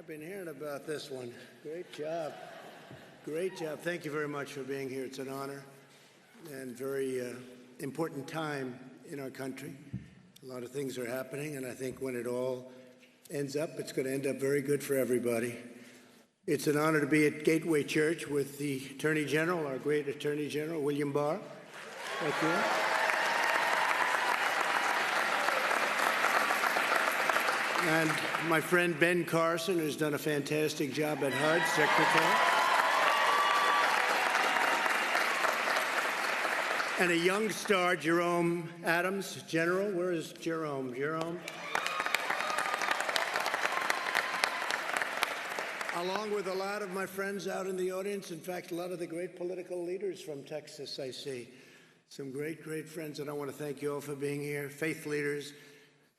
been hearing about this one. Great job. Great job. Thank you very much for being here. It's an honor and very important time in our country. A lot of things are happening, and I think when it all ends up, it's going to end up very good for everybody. It's an honor to be at Gateway Church with the Attorney General, our great Attorney General, William Barr. Thank you. And my friend Ben Carson, who's done a fantastic job at HUD, Secretary. And a young star, Jerome Adams, General. Where is Jerome? Jerome? Along with a lot of my friends out in the audience. In fact, a lot of the great political leaders from Texas, I see. Some great, great friends, and I want to thank you all for being here. Faith leaders,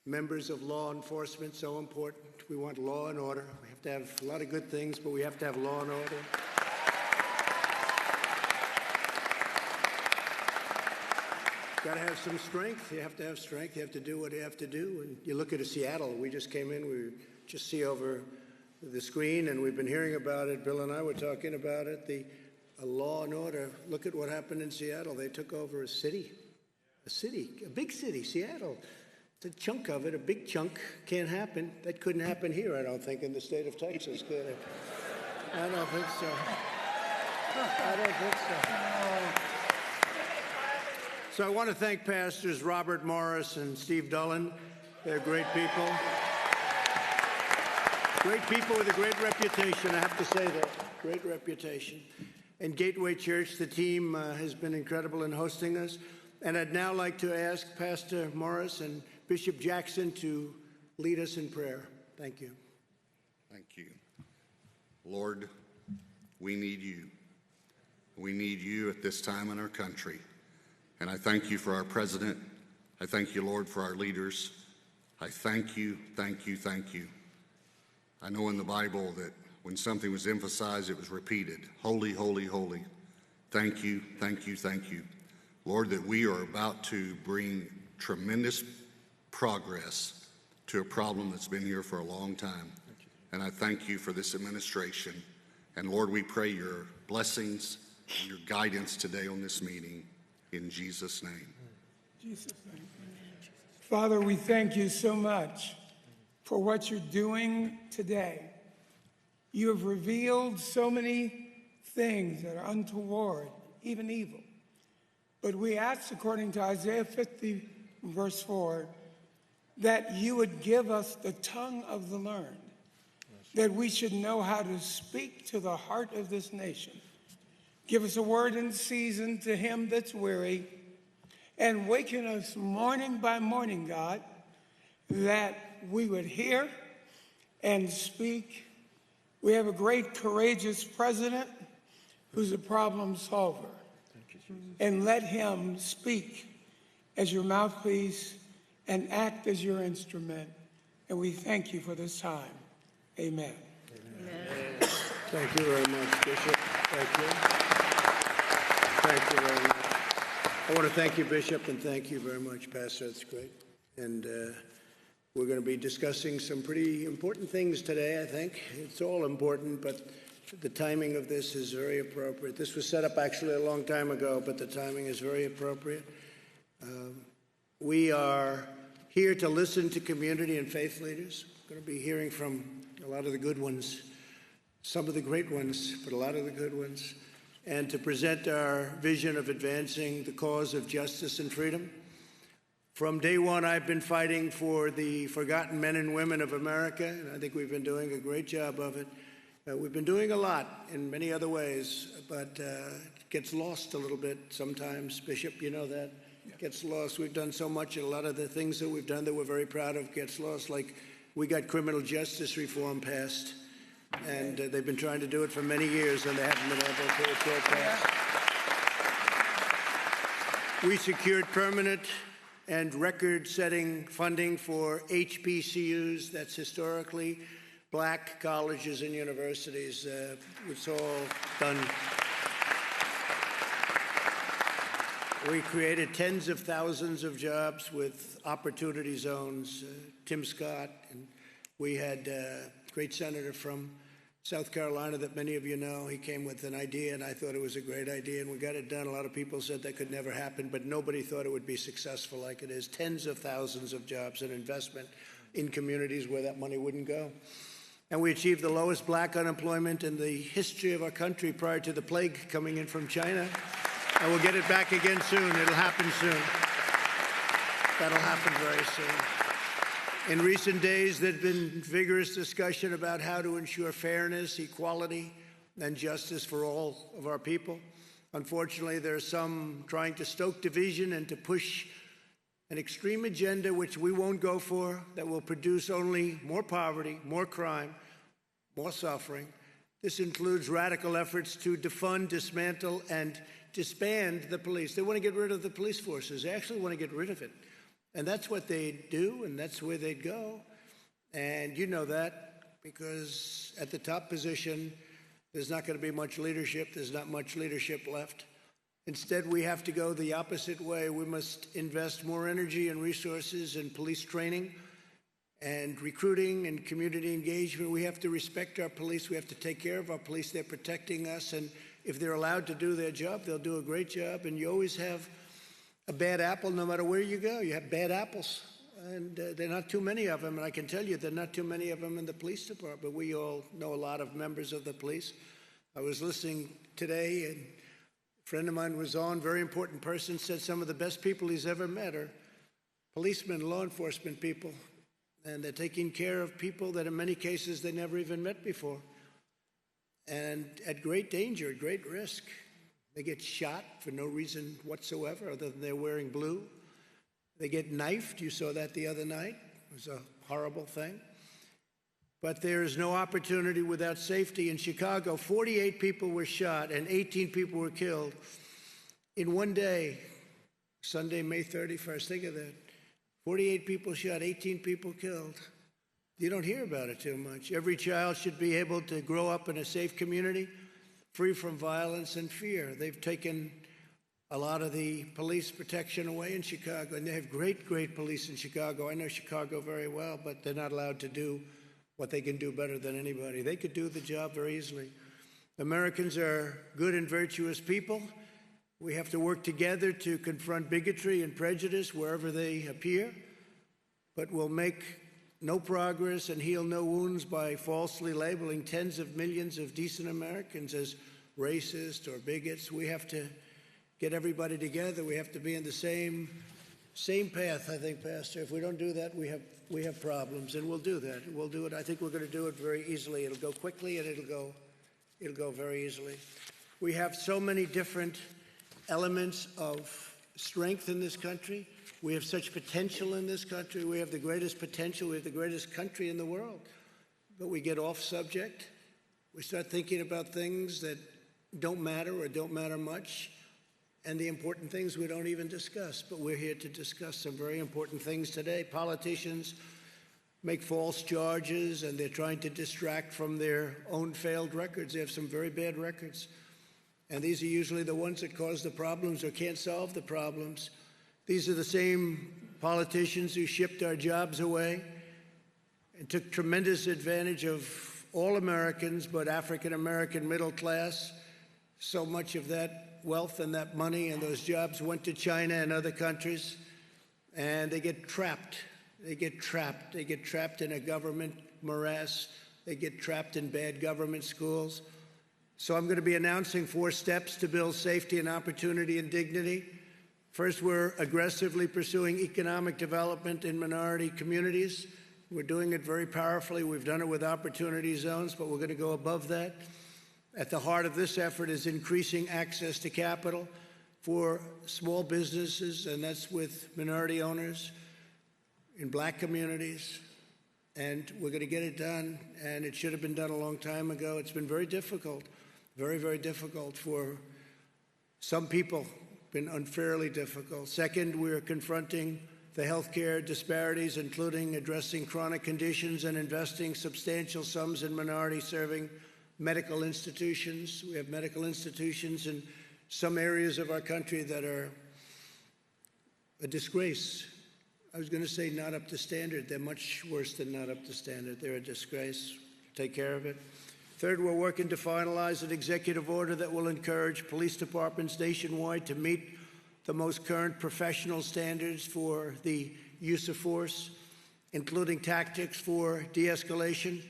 members of law enforcement, so important. We want law and order. We have to have a lot of good things, but we have to have law and order. Got to have some strength. You have to have strength. You have to do what you have to do. And you look at Seattle. We just came in. We just see over the screen, and we've been hearing about it. Bill and I were talking about it. The law and order. Look at what happened in Seattle. They took over a big city, Seattle. It's a chunk of it, a big chunk. Can't happen. That couldn't happen here, I don't think, in the state of Texas, could it? I don't think so. I don't think so. So I want to thank Pastors Robert Morris and Steve Dullen. They're great people. Great people with a great reputation, I have to say that. Great reputation. And Gateway Church, the team has been incredible in hosting us. And I'd now like to ask Pastor Morris and Bishop Jackson to lead us in prayer. Thank you. Thank you. Lord, we need you. We need you at this time in our country. And I thank you for our president. I thank you, Lord, for our leaders. I thank you, thank you, thank you. I know in the Bible that when something was emphasized, it was repeated. Holy, holy, holy. Thank you, thank you, thank you. Lord, that we are about to bring tremendous progress to a problem that's been here for a long time. And I thank you for this administration. And Lord, we pray your blessings and your guidance today on this meeting. In Jesus' name. Jesus' name. Father, we thank you so much for what you're doing today. You have revealed so many things that are untoward, even evil. But we ask, according to Isaiah 50, verse 4, that you would give us the tongue of the learned, that we should know how to speak to the heart of this nation. Give us a word in season to him that's weary, and waken us morning by morning, God, that we would hear and speak. We have a great, courageous president who's a problem solver. And let him speak as your mouthpiece and act as your instrument. And we thank you for this time. Amen. Amen. Thank you very much, Bishop. Thank you. Thank you very much. I want to thank you, Bishop, and thank you very much, Pastor. That's great. And we're going to be discussing some pretty important things today, I think. It's all important, but the timing of this is very appropriate. This was set up actually a long time ago, but the timing is very appropriate. We are here to listen to community and faith leaders. We're going to be hearing from a lot of the good ones, some of the great ones, but a lot of the good ones, and to present our vision of advancing the cause of justice and freedom. From day one, I've been fighting for the forgotten men and women of America, and I think we've been doing a great job of it. We've been doing a lot in many other ways, but it gets lost a little bit sometimes. Bishop, you know that. It gets lost. We've done so much, and a lot of the things that we've done that we're very proud of gets lost. Like we got criminal justice reform passed, and they've been trying to do it for many years, and they haven't been able to get it passed. We secured permanent and record-setting funding for HBCUs, that's historically Black colleges and universities. It's all done. We created tens of thousands of jobs with opportunity zones. Tim Scott, and we had great senator from South Carolina that many of you know. He came with an idea, and I thought it was a great idea, and we got it done. A lot of people said that could never happen, but nobody thought it would be successful like it is. Tens of thousands of jobs and investment in communities where that money wouldn't go. And we achieved the lowest black unemployment in the history of our country prior to the plague coming in from China. And we'll get it back again soon. It'll happen soon. That'll happen very soon. In recent days, there's been vigorous discussion about how to ensure fairness, equality, and justice for all of our people. Unfortunately, there are some trying to stoke division and to push an extreme agenda which we won't go for, that will produce only more poverty, more crime, more suffering. This includes radical efforts to defund, dismantle, and disband the police. They want to get rid of the police forces. They actually want to get rid of it. And that's what they do, and that's where they'd go. And you know that because at the top position, there's not going to be much leadership. There's not much leadership left. Instead, we have to go the opposite way. We must invest more energy and resources in police training and recruiting and community engagement. We have to respect our police. We have to take care of our police. They're protecting us. And if they're allowed to do their job, they'll do a great job. And you always have a bad apple no matter where you go. You have bad apples. And there are not too many of them. And I can tell you there are not too many of them in the police department. We all know a lot of members of the police. I was listening today, and a friend of mine was on, very important person, said some of the best people he's ever met are policemen, law enforcement people. And they're taking care of people that in many cases they never even met before. And at great danger, at great risk. They get shot for no reason whatsoever other than they're wearing blue. They get knifed. You saw that the other night. It was a horrible thing. But there is no opportunity without safety. In Chicago, 48 people were shot and 18 people were killed in one day, Sunday, May 31st. Think of that. 48 people shot, 18 people killed. You don't hear about it too much. Every child should be able to grow up in a safe community, free from violence and fear. They've taken a lot of the police protection away in Chicago, and they have great, great police in Chicago. I know Chicago very well, but they're not allowed to do what they can do better than anybody. They could do the job very easily. Americans are good and virtuous people. We have to work together to confront bigotry and prejudice wherever they appear, but we'll make no progress and heal no wounds by falsely labeling tens of millions of decent Americans as racist or bigots. We have to get everybody together. We have to be in the same path, I think, Pastor. If we don't do that, we have problems, and we'll do that. We'll do it. I think we're going to do it very easily. It'll go quickly, and it'll go very easily. We have so many different elements of strength in this country. We have such potential in this country. We have the greatest potential. We have the greatest country in the world. But we get off subject. We start thinking about things that don't matter or don't matter much. And the important things we don't even discuss. But we're here to discuss some very important things today. Politicians make false charges, and they're trying to distract from their own failed records. They have some very bad records. And these are usually the ones that cause the problems or can't solve the problems. These are the same politicians who shipped our jobs away and took tremendous advantage of all Americans, but African-American middle class. So much of that wealth and that money and those jobs went to China and other countries, and they get trapped. They get trapped. They get trapped in a government morass. They get trapped in bad government schools. So I'm going to be announcing 4 steps to build safety and opportunity and dignity. First, we're aggressively pursuing economic development in minority communities. We're doing it very powerfully. We've done it with opportunity zones, but we're going to go above that. At the heart of this effort is increasing access to capital for small businesses, and that's with minority owners in black communities. And we're going to get it done, and it should have been done a long time ago. It's been very difficult, very, very difficult for some people, been unfairly difficult. Second, we're confronting the healthcare disparities, including addressing chronic conditions and investing substantial sums in minority-serving medical institutions. We have medical institutions in some areas of our country that are a disgrace. I was going to say not up to standard. They're much worse than not up to standard. They're a disgrace. take care of it. Third, we're working to finalize an executive order that will encourage police departments nationwide to meet the most current professional standards for the use of force, including tactics for de-escalation.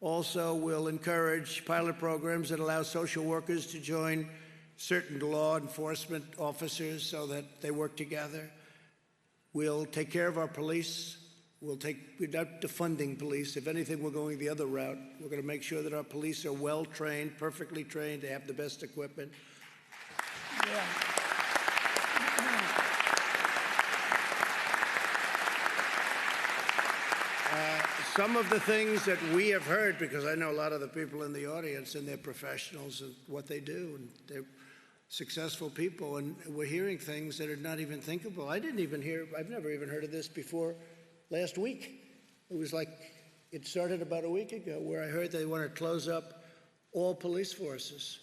Also, we'll encourage pilot programs that allow social workers to join certain law enforcement officers so that they work together. We'll take care of our police. We're not defunding police. If anything, we're going the other route. We're going to make sure that our police are well-trained, perfectly trained, they have the best equipment. Yeah. Some of the things that we have heard, because I know a lot of the people in the audience and they're professionals and what they do, and they're successful people, and we're hearing things that are not even thinkable. I've never even heard of this before last week. It was like, it started about a week ago where I heard they want to close up all police forces.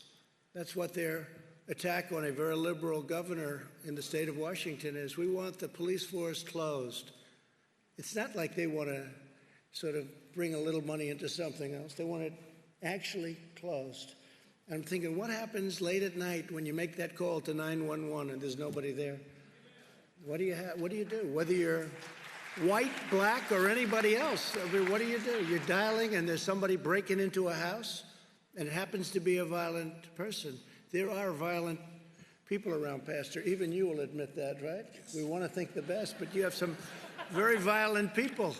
That's what their attack on a very liberal governor in the state of Washington is. We want the police force closed. It's not like they want to sort of bring a little money into something else. They want it actually closed. And I'm thinking, what happens late at night when you make that call to 911 and there's nobody there? What do you do? Whether you're white, black, or anybody else, I mean, what do? You're dialing and there's somebody breaking into a house and it happens to be a violent person. There are violent people around, Pastor. Even you will admit that, right? Yes. We want to think the best, but you have some very violent people.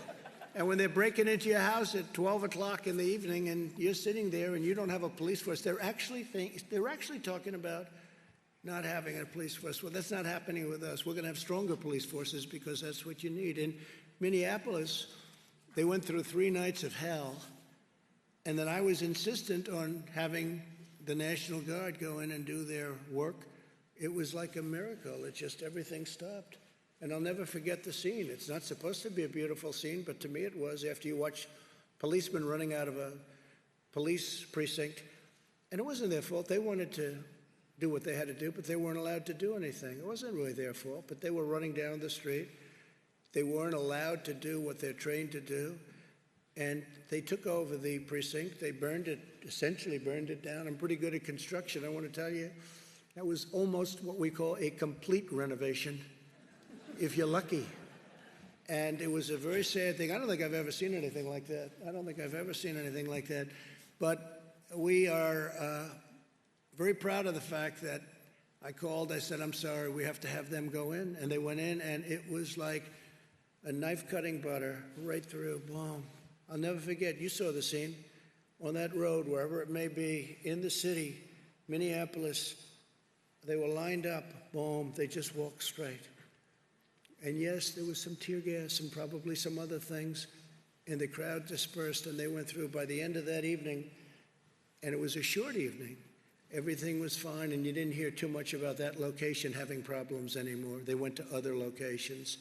And when they're breaking into your house at 12 o'clock in the evening and you're sitting there and you don't have a police force, they're actually talking about not having a police force. Well, that's not happening with us. We're going to have stronger police forces because that's what you need. In Minneapolis, they went through 3 nights of hell, and then I was insistent on having the National Guard go in and do their work. It was like a miracle. It just, everything stopped. And I'll never forget the scene. It's not supposed to be a beautiful scene, but to me it was, after you watch policemen running out of a police precinct. And it wasn't their fault. They wanted to do what they had to do, but they weren't allowed to do anything. It wasn't really their fault, but they were running down the street. They weren't allowed to do what they're trained to do. And they took over the precinct. They essentially burned it down. I'm pretty good at construction. I want to tell you, that was almost what we call a complete renovation, if you're lucky. And it was a very sad thing. I don't think I've ever seen anything like that. But we are very proud of the fact that I called, I said, I'm sorry, we have to have them go in. And they went in, and it was like a knife cutting butter right through, boom. I'll never forget, you saw the scene on that road, wherever it may be, in the city, Minneapolis. They were lined up, boom, they just walked straight. And yes, there was some tear gas and probably some other things, and the crowd dispersed and they went through. By the end of that evening, and it was a short evening, everything was fine, and you didn't hear too much about that location having problems anymore. They went to other locations,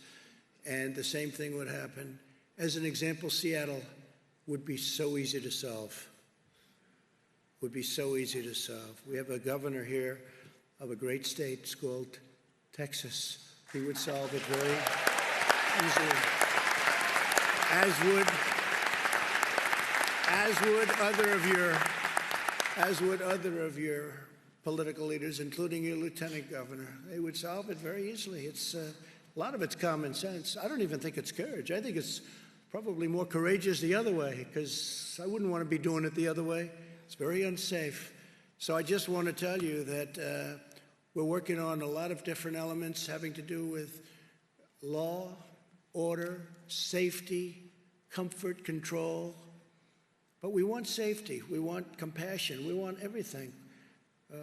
and the same thing would happen. As an example, Seattle would be so easy to solve. We have a governor here of a great state. It's called Texas. He would solve it very easily, as would other of your political leaders, including your lieutenant governor. They would solve it very easily. It's a lot of it's common sense. I don't even think it's courage. I think it's probably more courageous the other way, because I wouldn't want to be doing it the other way. It's very unsafe. So I just want to tell you that we're working on a lot of different elements having to do with law, order, safety, comfort, control. But we want safety. We want compassion. We want everything.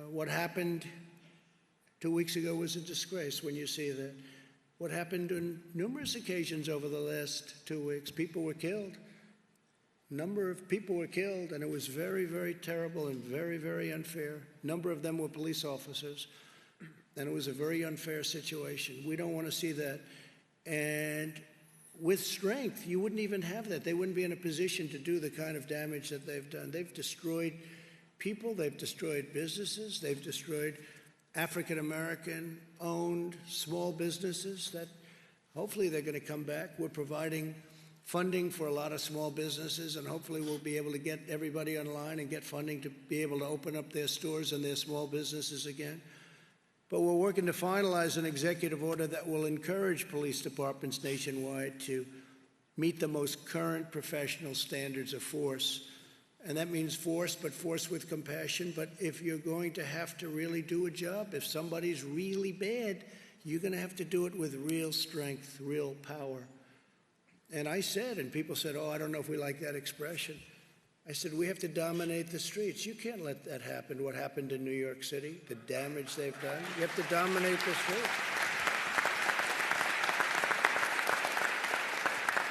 What happened 2 weeks ago was a disgrace when you see that. What happened on numerous occasions over the last 2 weeks, people were killed. A number of people were killed, and it was very, very terrible and very, very unfair. A number of them were police officers, and it was a very unfair situation. We don't want to see that. And with strength, you wouldn't even have that. They wouldn't be in a position to do the kind of damage that they've done. They've destroyed people. They've destroyed businesses. They've destroyed African-American owned small businesses that hopefully they're going to come back. We're providing funding for a lot of small businesses, and hopefully we'll be able to get everybody online and get funding to be able to open up their stores and their small businesses again. But we're working to finalize an executive order that will encourage police departments nationwide to meet the most current professional standards of force. And that means force, but force with compassion. But if you're going to have to really do a job, if somebody's really bad, you're going to have to do it with real strength, real power. And I said, and people said, oh, I don't know if we like that expression. I said, we have to dominate the streets. You can't let that happen, what happened in New York City, the damage they've done. You have to dominate the streets.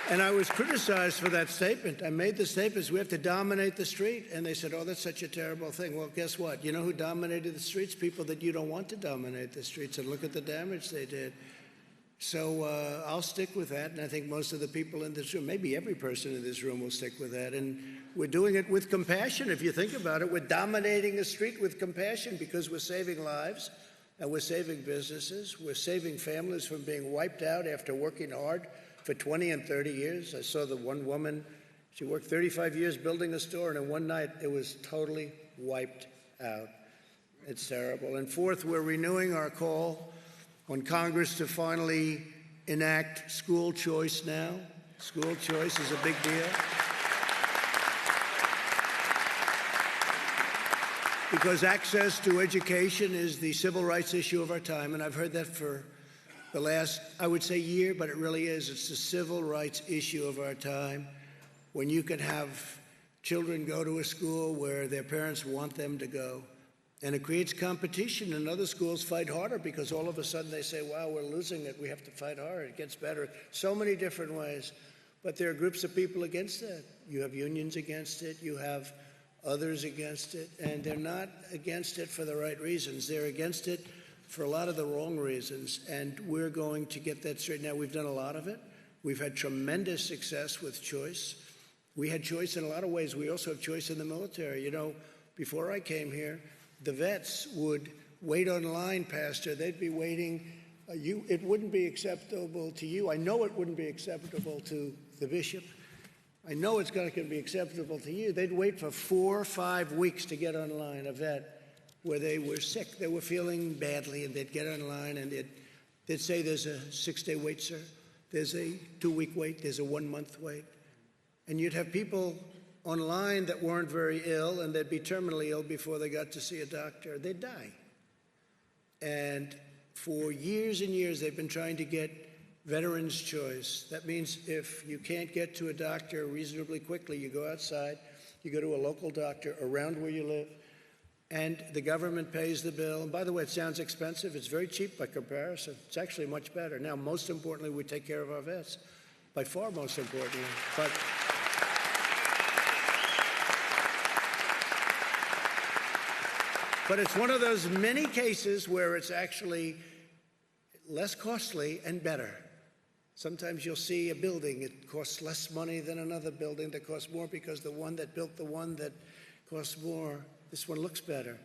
And I was criticized for that statement. I made the statements, we have to dominate the street. And they said, oh, that's such a terrible thing. Well, guess what? You know who dominated the streets? People that you don't want to dominate the streets. And look at the damage they did. So I'll stick with that. And I think most of the people in this room, maybe every person in this room will stick with that. And we're doing it with compassion. If you think about it, we're dominating the street with compassion because we're saving lives and we're saving businesses. We're saving families from being wiped out after working hard for 20 and 30 years. I saw the one woman, she worked 35 years building a store, and in one night it was totally wiped out. It's terrible. And fourth, we're renewing our call on Congress to finally enact school choice now. School choice is a big deal. Because access to education is the civil rights issue of our time, and I've heard that for the last, I would say, year, but it really is. It's the civil rights issue of our time. When you can have children go to a school where their parents want them to go, and it creates competition, and other schools fight harder because all of a sudden they say, wow, we're losing it, we have to fight harder, it gets better. So many different ways. But there are groups of people against that. You have unions against it, you have others against it, and they're not against it for the right reasons. They're against it for a lot of the wrong reasons, and we're going to get that straight. Now, we've done a lot of it. We've had tremendous success with choice. We had choice in a lot of ways. We also have choice in the military. You know, before I came here, the vets would wait online, Pastor. They'd be waiting. It wouldn't be acceptable to you. I know it wouldn't be acceptable to the bishop. I know it's not going to be acceptable to you. They'd wait for 4 or 5 weeks to get online, a vet, where they were sick, they were feeling badly, and they'd get online and they'd say, there's a 6-day wait, sir. There's a 2-week wait. There's a 1-month wait. And you'd have people online that weren't very ill, and they'd be terminally ill before they got to see a doctor. They'd die. And for years and years, they've been trying to get veterans' choice. That means if you can't get to a doctor reasonably quickly, you go outside, you go to a local doctor around where you live, and the government pays the bill. And by the way, it sounds expensive. It's very cheap by comparison. It's actually much better. Now, most importantly, we take care of our vets. By far most importantly. But it's one of those many cases where it's actually less costly and better. Sometimes you'll see a building, it costs less money than another building that costs more because the one that built the one that costs more, this one looks better.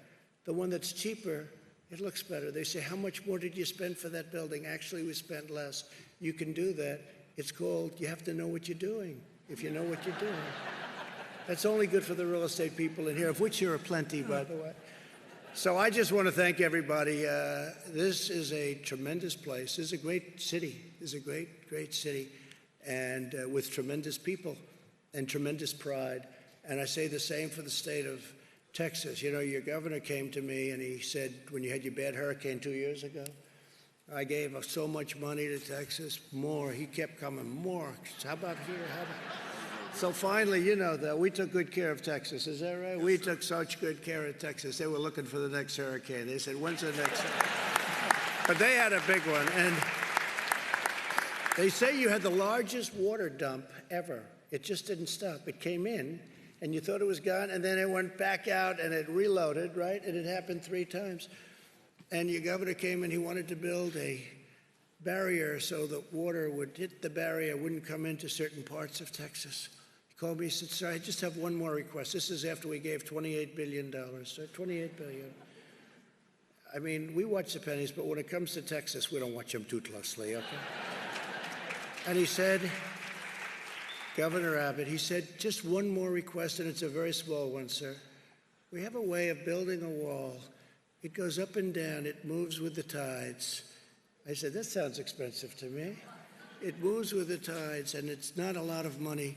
The one that's cheaper, it looks better. They say, how much more did you spend for that building? Actually, we spent less. You can do that. It's called, you have to know what you're doing, if you know what you're doing. That's only good for the real estate people in here, of which there are plenty, by the way. So I just want to thank everybody. This is a tremendous place. This is a great city. This is a great, great city, and with tremendous people and tremendous pride. And I say the same for the state of Texas. You know, your governor came to me and he said, when you had your bad hurricane 2 years ago, I gave so much money to Texas, more. He kept coming, more. How about here? How about... So finally, you know, though, we took good care of Texas. Is that right? We took such good care of Texas. They were looking for the next hurricane. They said, when's the next hurricane? But they had a big one. And they say you had the largest water dump ever. It just didn't stop. It came in, and you thought it was gone, and then it went back out, and it reloaded, right? And it happened 3 times. And your governor came and he wanted to build a barrier so that water would hit the barrier, wouldn't come into certain parts of Texas. He called me, he said, sir, I just have one more request. This is after we gave $28 billion, sir, $28 billion. I mean, we watch the pennies, but when it comes to Texas, we don't watch them too closely, okay? And he said, Governor Abbott, he said, just one more request, and it's a very small one, sir. We have a way of building a wall. It goes up and down. It moves with the tides. I said, that sounds expensive to me. It moves with the tides, and it's not a lot of money.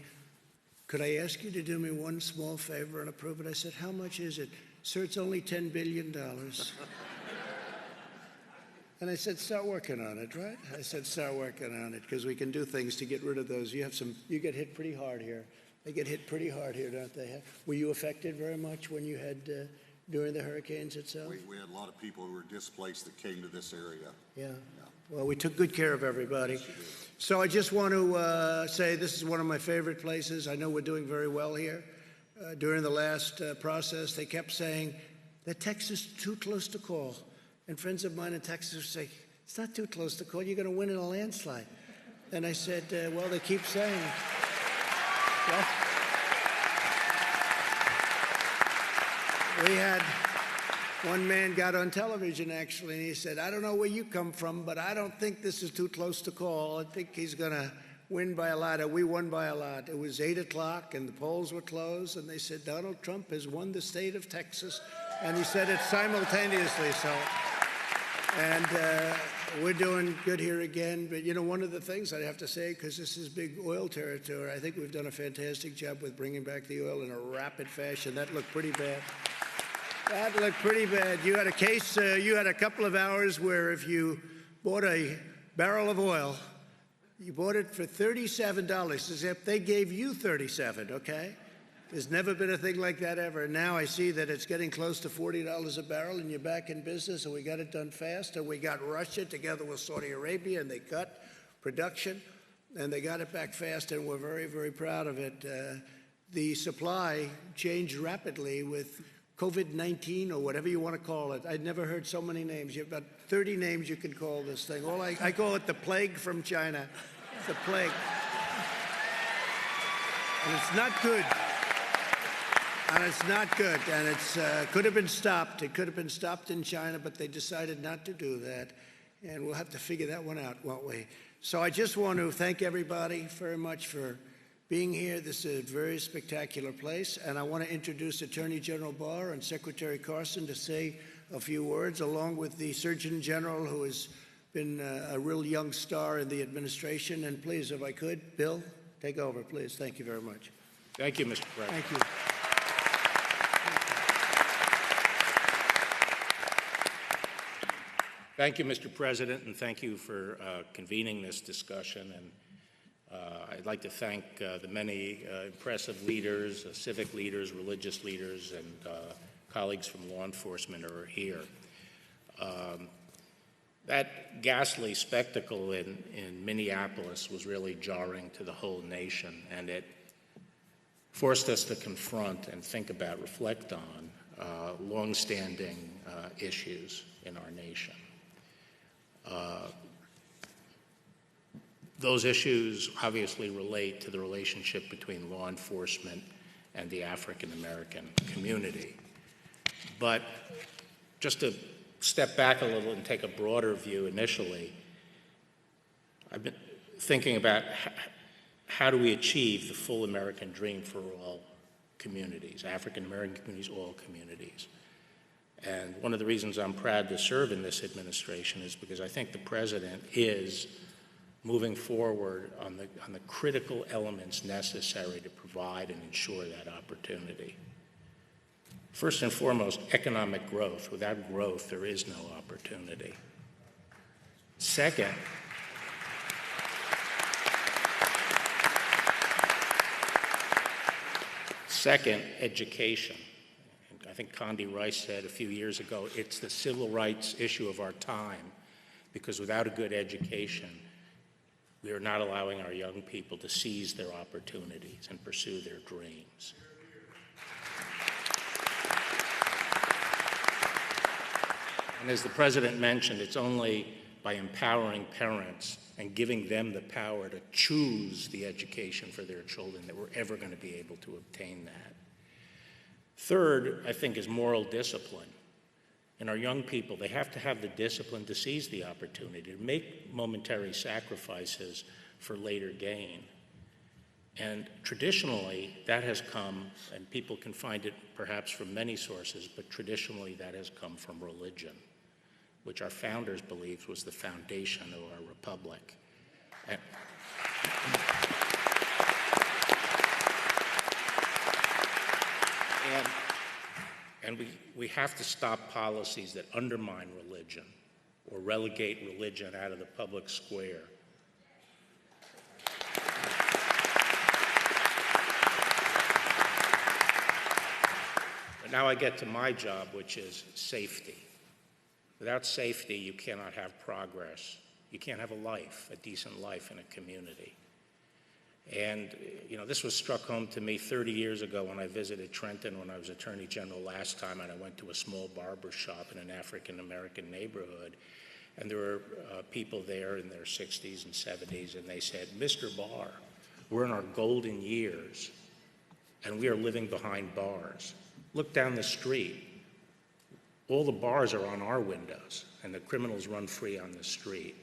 Could I ask you to do me one small favor and approve it? I said, how much is it? Sir, it's only $10 billion. And I said, start working on it, right? I said, start working on it, because we can do things to get rid of those. You get hit pretty hard here. They get hit pretty hard here, don't they? Were you affected very much when you had, during the hurricanes itself? We had a lot of people who were displaced that came to this area. Yeah. Well, we took good care of everybody. So I just want to say this is one of my favorite places. I know we're doing very well here. During the last process, they kept saying that Texas is too close to call. And friends of mine in Texas would say, it's not too close to call. You're going to win in a landslide. And I said, well, they keep saying. Well, we had one man got on television, actually, and he said, I don't know where you come from, but I don't think this is too close to call. I think he's going to win by a lot. We won by a lot. It was 8 o'clock, and the polls were closed, and they said, Donald Trump has won the state of Texas. And he said it simultaneously, so. And we're doing good here again. But, you know, one of the things I have to say, because this is big oil territory, I think we've done a fantastic job with bringing back the oil in a rapid fashion. That looked pretty bad. That looked pretty bad. You had a case, you had a couple of hours where if you bought a barrel of oil, you bought it for $37, as if they gave you 37, okay? There's never been a thing like that ever. Now I see that it's getting close to $40 a barrel, and you're back in business, and we got it done fast. And we got Russia together with Saudi Arabia, and they cut production, and they got it back fast, and we're very, very proud of it. The supply changed rapidly with COVID-19 or whatever you want to call it. I'd never heard so many names. You have about 30 names you can call this thing. I call it the plague from China. It's a plague. And it's not good. And it's not good, and it's could have been stopped. It could have been stopped in China, but they decided not to do that, and we'll have to figure that one out, won't we? So I just want to thank everybody very much for being here. This is a very spectacular place, and I want to introduce Attorney General Barr and Secretary Carson to say a few words, along with the Surgeon General, who has been a real young star in the administration. And please, if I could, Bill, take over, please. Thank you very much. Thank you, Mr. President. Thank you. Thank you, Mr. President, and thank you for convening this discussion. And I'd like to thank the many impressive leaders, civic leaders, religious leaders, and colleagues from law enforcement who are here. That ghastly spectacle in Minneapolis was really jarring to the whole nation, and it forced us to confront and think about, reflect on longstanding issues in our nation. Those issues obviously relate to the relationship between law enforcement and the African American community. But just to step back a little and take a broader view initially, I've been thinking about how do we achieve the full American dream for all communities, African American communities, all communities. And one of the reasons I'm proud to serve in this administration is because I think the President is moving forward on the critical elements necessary to provide and ensure that opportunity. First and foremost, economic growth. Without growth, there is no opportunity. Second, education. I think Condi Rice said a few years ago, it's the civil rights issue of our time, because without a good education, we are not allowing our young people to seize their opportunities and pursue their dreams. And as the President mentioned, it's only by empowering parents and giving them the power to choose the education for their children that we're ever going to be able to obtain that. Third, I think, is moral discipline. And our young people, they have to have the discipline to seize the opportunity, to make momentary sacrifices for later gain. And traditionally, that has come, and people can find it perhaps from many sources, but traditionally that has come from religion, which our founders believed was the foundation of our republic. And we have to stop policies that undermine religion or relegate religion out of the public square. But now I get to my job, which is safety. Without safety, you cannot have progress. You can't have a life, a decent life in a community. And, this was struck home to me 30 years ago when I visited Trenton when I was Attorney General last time, and I went to a small barber shop in an African-American neighborhood. And there were people there in their 60s and 70s, and they said, "Mr. Barr, we're in our golden years, and we are living behind bars. Look down the street. All the bars are on our windows, and the criminals run free on the street."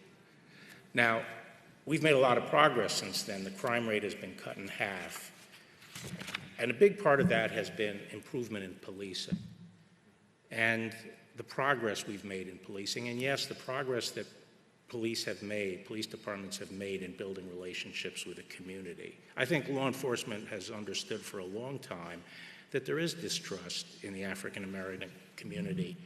Now, we've made a lot of progress since then. The crime rate has been cut in half. And a big part of that has been improvement in policing and the progress we've made in policing. And yes, the progress that police departments have made in building relationships with the community. I think law enforcement has understood for a long time that there is distrust in the African-American community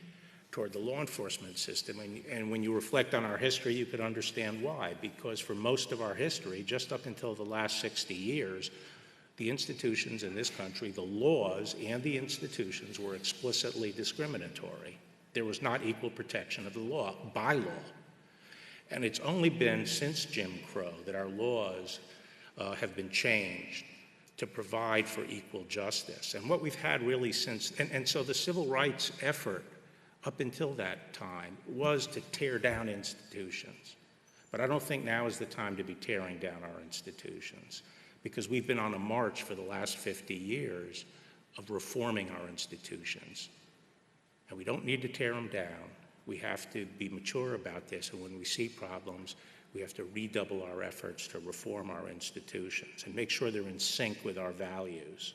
toward the law enforcement system. And when you reflect on our history, you could understand why. Because for most of our history, just up until the last 60 years, the institutions in this country, the laws and the institutions were explicitly discriminatory. There was not equal protection of the law, by law. And it's only been since Jim Crow that our laws have been changed to provide for equal justice. And what we've had really since, and so the civil rights effort up until that time was to tear down institutions. But I don't think now is the time to be tearing down our institutions, because we've been on a march for the last 50 years of reforming our institutions. And we don't need to tear them down. We have to be mature about this, and when we see problems, we have to redouble our efforts to reform our institutions and make sure they're in sync with our values.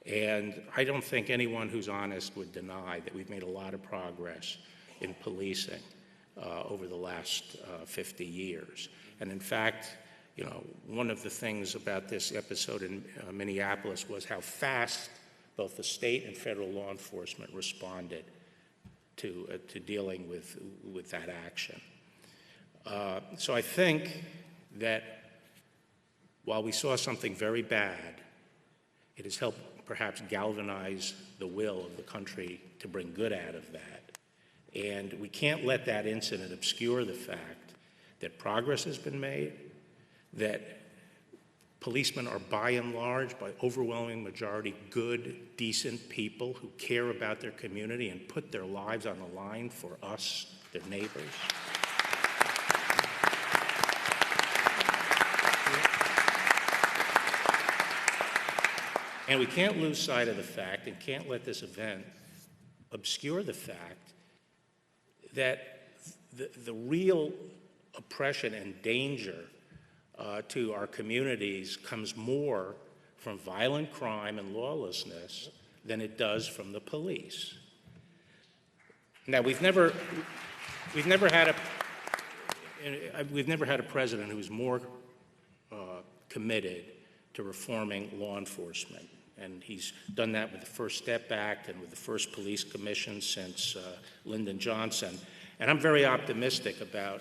And I don't think anyone who's honest would deny that we've made a lot of progress in policing over the last 50 years. And in fact, one of the things about this episode in Minneapolis was how fast both the state and federal law enforcement responded to dealing with that action. So I think that while we saw something very bad, it has helped perhaps galvanize the will of the country to bring good out of that. And we can't let that incident obscure the fact that progress has been made, that policemen are by and large, by overwhelming majority, good, decent people who care about their community and put their lives on the line for us, their neighbors. And we can't lose sight of the fact, and can't let this event obscure the fact that the real oppression and danger to our communities comes more from violent crime and lawlessness than it does from the police. Now, we've never had a president who's more committed to reforming law enforcement. And he's done that with the First Step Act and with the first police commission since Lyndon Johnson. And I'm very optimistic about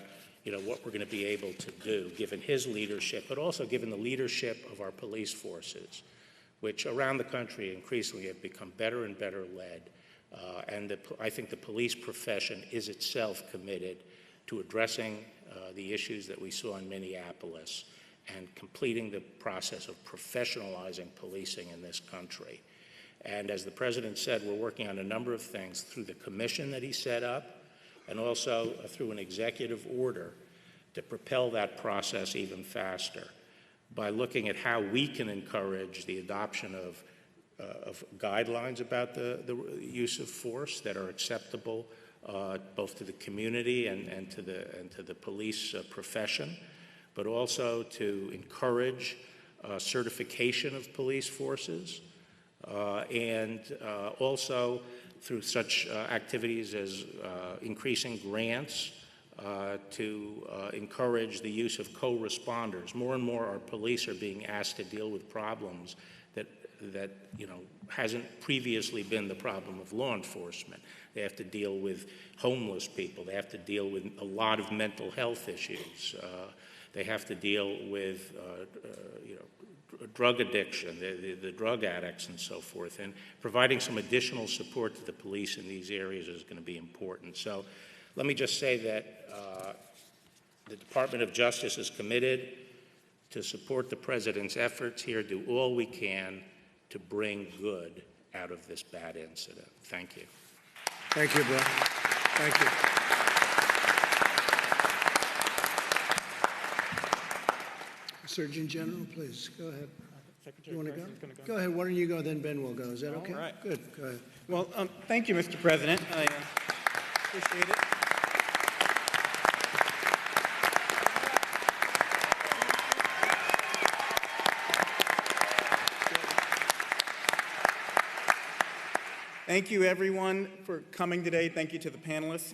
what we're going to be able to do, given his leadership, but also given the leadership of our police forces, which around the country increasingly have become better and better led. I think the police profession is itself committed to addressing the issues that we saw in Minneapolis and completing the process of professionalizing policing in this country. And as the president said, we're working on a number of things through the commission that he set up and also through an executive order to propel that process even faster by looking at how we can encourage the adoption of guidelines about the use of force that are acceptable both to the community and to the police profession, but also to encourage certification of police forces, and also through such activities as increasing grants to encourage the use of co-responders. More and more our police are being asked to deal with problems that hasn't previously been the problem of law enforcement. They have to deal with homeless people. They have to deal with a lot of mental health issues. They have to deal with drug addiction, the drug addicts and so forth. And providing some additional support to the police in these areas is going to be important. So let me just say that the Department of Justice is committed to support the President's efforts here, do all we can to bring good out of this bad incident. Thank you. Thank you, Bill. Thank you. Surgeon General, please, go ahead. Secretary You want to go? President's gonna Go ahead. Why don't you go, then Ben will go. Is that okay? All right. Good. Go ahead. Well, thank you, Mr. President. I appreciate it. Thank you, everyone, for coming today. Thank you to the panelists.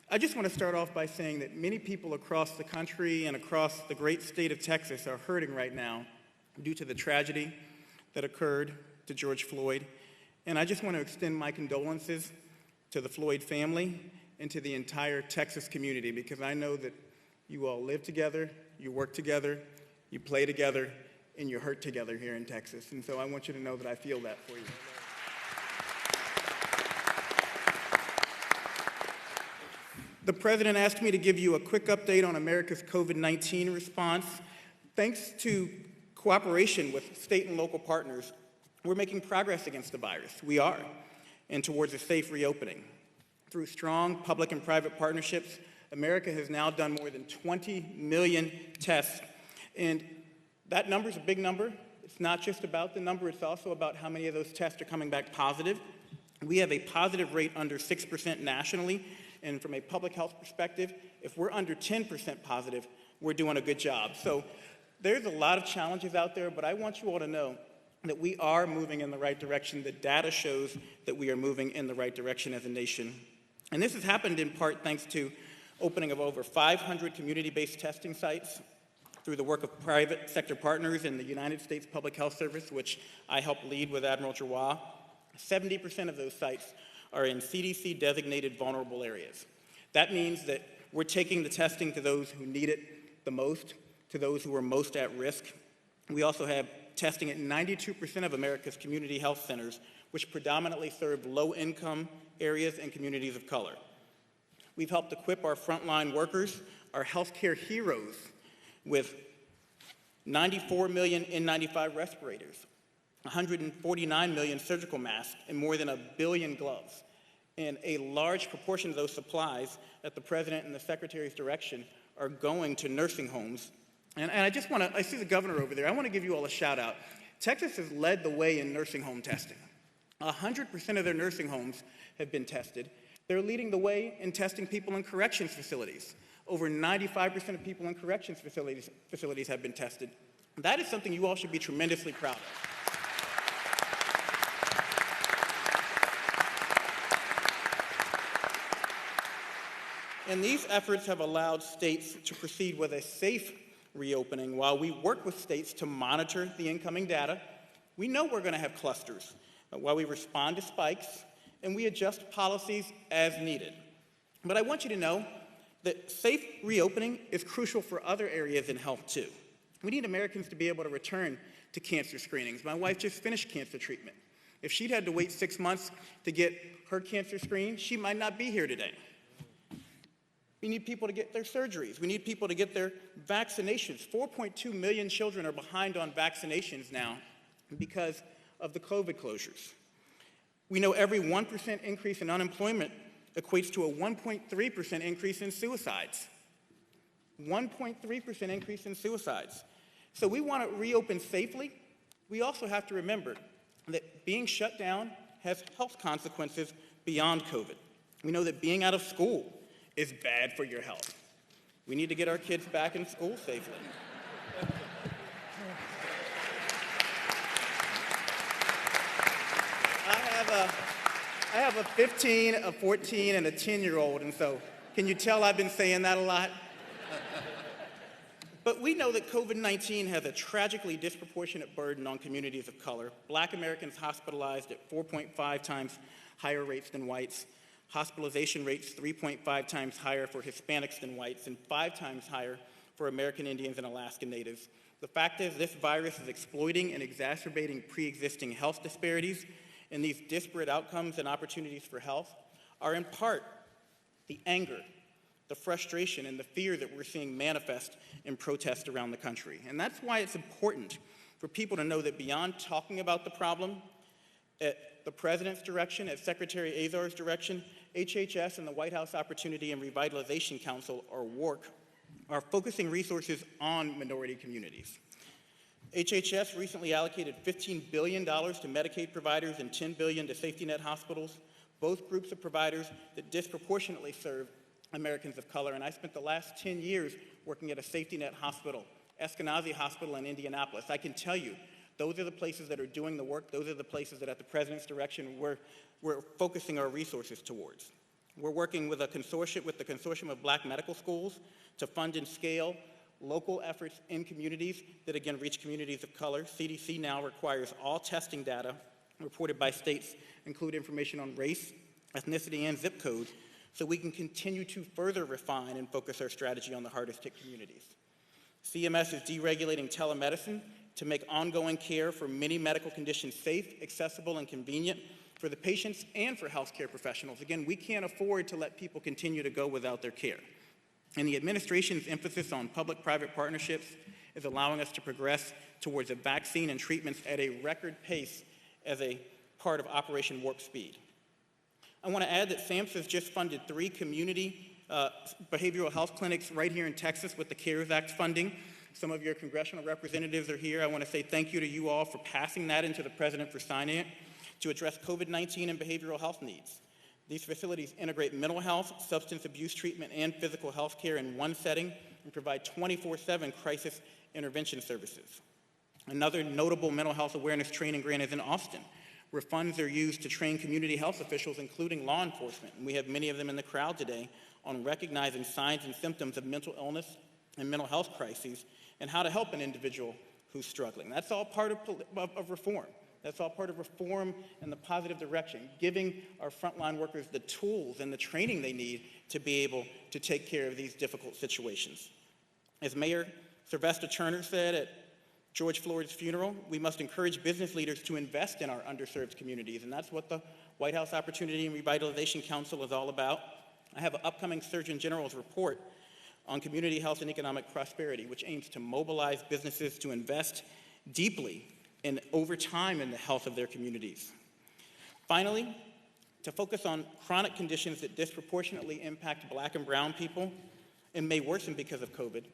I just want to start off by saying that many people across the country and across the great state of Texas are hurting right now due to the tragedy that occurred to George Floyd. And I just want to extend my condolences to the Floyd family and to the entire Texas community, because I know that you all live together, you work together, you play together, and you hurt together here in Texas. And so I want you to know that I feel that for you. The President asked me to give you a quick update on America's COVID-19 response. Thanks to cooperation with state and local partners, we're making progress against the virus. We are, and towards a safe reopening. Through strong public and private partnerships, America has now done more than 20 million tests. And that number is a big number. It's not just about the number, it's also about how many of those tests are coming back positive. We have a positive rate under 6% nationally. And from a public health perspective, if we're under 10% positive, we're doing a good job. So there's a lot of challenges out there, but I want you all to know that we are moving in the right direction. The data shows that we are moving in the right direction as a nation. And this has happened in part thanks to opening of over 500 community-based testing sites through the work of private sector partners in the United States Public Health Service, which I helped lead with Admiral Giroir. 70% of those sites are in CDC-designated vulnerable areas. That means that we're taking the testing to those who need it the most, to those who are most at risk. We also have testing at 92% of America's community health centers, which predominantly serve low-income areas and communities of color. We've helped equip our frontline workers, our healthcare heroes, with 94 million N95 respirators, 149 million surgical masks, and more than 1 billion gloves. And a large proportion of those supplies at the President and the Secretary's direction are going to nursing homes. And I just want to, I see the governor over there, I want to give you all a shout out. Texas has led the way in nursing home testing. 100% of their nursing homes have been tested. They're leading the way in testing people in corrections facilities. Over 95% of people in corrections facilities have been tested. That is something you all should be tremendously proud of. And these efforts have allowed states to proceed with a safe reopening while we work with states to monitor the incoming data. We know we're going to have clusters while we respond to spikes, and we adjust policies as needed. But I want you to know that safe reopening is crucial for other areas in health, too. We need Americans to be able to return to cancer screenings. My wife just finished cancer treatment. If she'd had to wait 6 months to get her cancer screened, she might not be here today. We need people to get their surgeries. We need people to get their vaccinations. 4.2 million children are behind on vaccinations now because of the COVID closures. We know every 1% increase in unemployment equates to a 1.3% increase in suicides. 1.3% increase in suicides. So we want to reopen safely. We also have to remember that being shut down has health consequences beyond COVID. We know that being out of school is bad for your health. We need to get our kids back in school safely. have a 15, a 14, and a 10-year-old, and so can you tell I've been saying that a lot? But we know that COVID-19 has a tragically disproportionate burden on communities of color. Black Americans hospitalized at 4.5 times higher rates than whites, hospitalization rates 3.5 times higher for Hispanics than whites, and 5 times higher for American Indians and Alaska Natives. The fact is, this virus is exploiting and exacerbating pre-existing health disparities, and these disparate outcomes and opportunities for health are in part the anger, the frustration, and the fear that we're seeing manifest in protests around the country. And that's why it's important for people to know that beyond talking about the problem, at the President's direction, at Secretary Azar's direction, HHS and the White House Opportunity and Revitalization Council, or WARC, are focusing resources on minority communities. HHS recently allocated $15 billion to Medicaid providers and $10 billion to safety net hospitals, both groups of providers that disproportionately serve Americans of color. And I spent the last 10 years working at a safety net hospital, Eskenazi Hospital in Indianapolis. I can tell you, those are the places that are doing the work. Those are the places that at the President's direction we're focusing our resources towards. We're working with the Consortium of Black Medical Schools to fund and scale local efforts in communities that, again, reach communities of color. CDC now requires all testing data reported by states include information on race, ethnicity, and zip code, so we can continue to further refine and focus our strategy on the hardest hit communities. CMS is deregulating telemedicine to make ongoing care for many medical conditions safe, accessible, and convenient for the patients and for healthcare professionals. Again, we can't afford to let people continue to go without their care. And the administration's emphasis on public-private partnerships is allowing us to progress towards a vaccine and treatments at a record pace as a part of Operation Warp Speed. I want to add that SAMHSA just funded 3 community behavioral health clinics right here in Texas with the CARES Act funding. Some of your congressional representatives are here. I want to say thank you to you all for passing that into the President for signing it to address COVID-19 and behavioral health needs. These facilities integrate mental health, substance abuse treatment, and physical health care in one setting and provide 24/7 crisis intervention services. Another notable mental health awareness training grant is in Austin, where funds are used to train community health officials, including law enforcement, and we have many of them in the crowd today, on recognizing signs and symptoms of mental illness and mental health crises and how to help an individual who's struggling. That's all part of reform. That's all part of reform in the positive direction, giving our frontline workers the tools and the training they need to be able to take care of these difficult situations. As Mayor Sylvester Turner said at George Floyd's funeral, we must encourage business leaders to invest in our underserved communities, and that's what the White House Opportunity and Revitalization Council is all about. I have an upcoming Surgeon General's report on community health and economic prosperity, which aims to mobilize businesses to invest deeply and over time in the health of their communities. Finally, to focus on chronic conditions that disproportionately impact Black and brown people and may worsen because of COVID,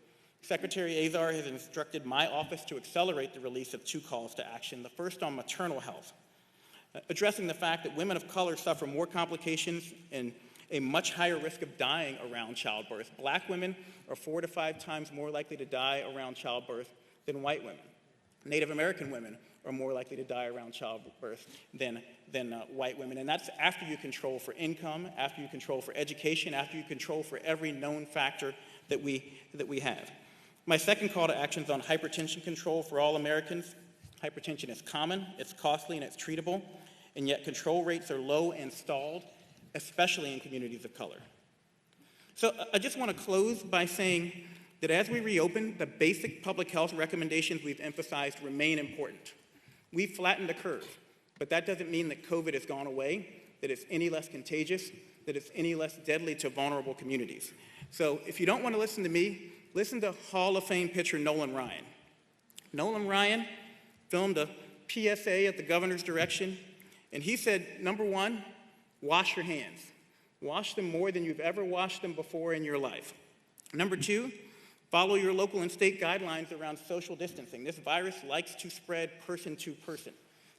Secretary Azar has instructed my office to accelerate the release of 2 calls to action, the first on maternal health, addressing the fact that women of color suffer more complications and a much higher risk of dying around childbirth. Black women are 4 to 5 times more likely to die around childbirth than white women. Native American women are more likely to die around childbirth than white women. And that's after you control for income, after you control for education, after you control for every known factor that we have. My second call to action is on hypertension control for all Americans. Hypertension is common, it's costly, and it's treatable, and yet control rates are low and stalled, especially in communities of color. So I just want to close by saying that as we reopen, the basic public health recommendations we've emphasized remain important. We've flattened the curve, but that doesn't mean that COVID has gone away, that it's any less contagious, that it's any less deadly to vulnerable communities. So if you don't want to listen to me, listen to Hall of Fame pitcher Nolan Ryan. Nolan Ryan filmed a PSA at the governor's direction, and he said, number 1, wash your hands. Wash them more than you've ever washed them before in your life. Number 2, follow your local and state guidelines around social distancing. This virus likes to spread person to person.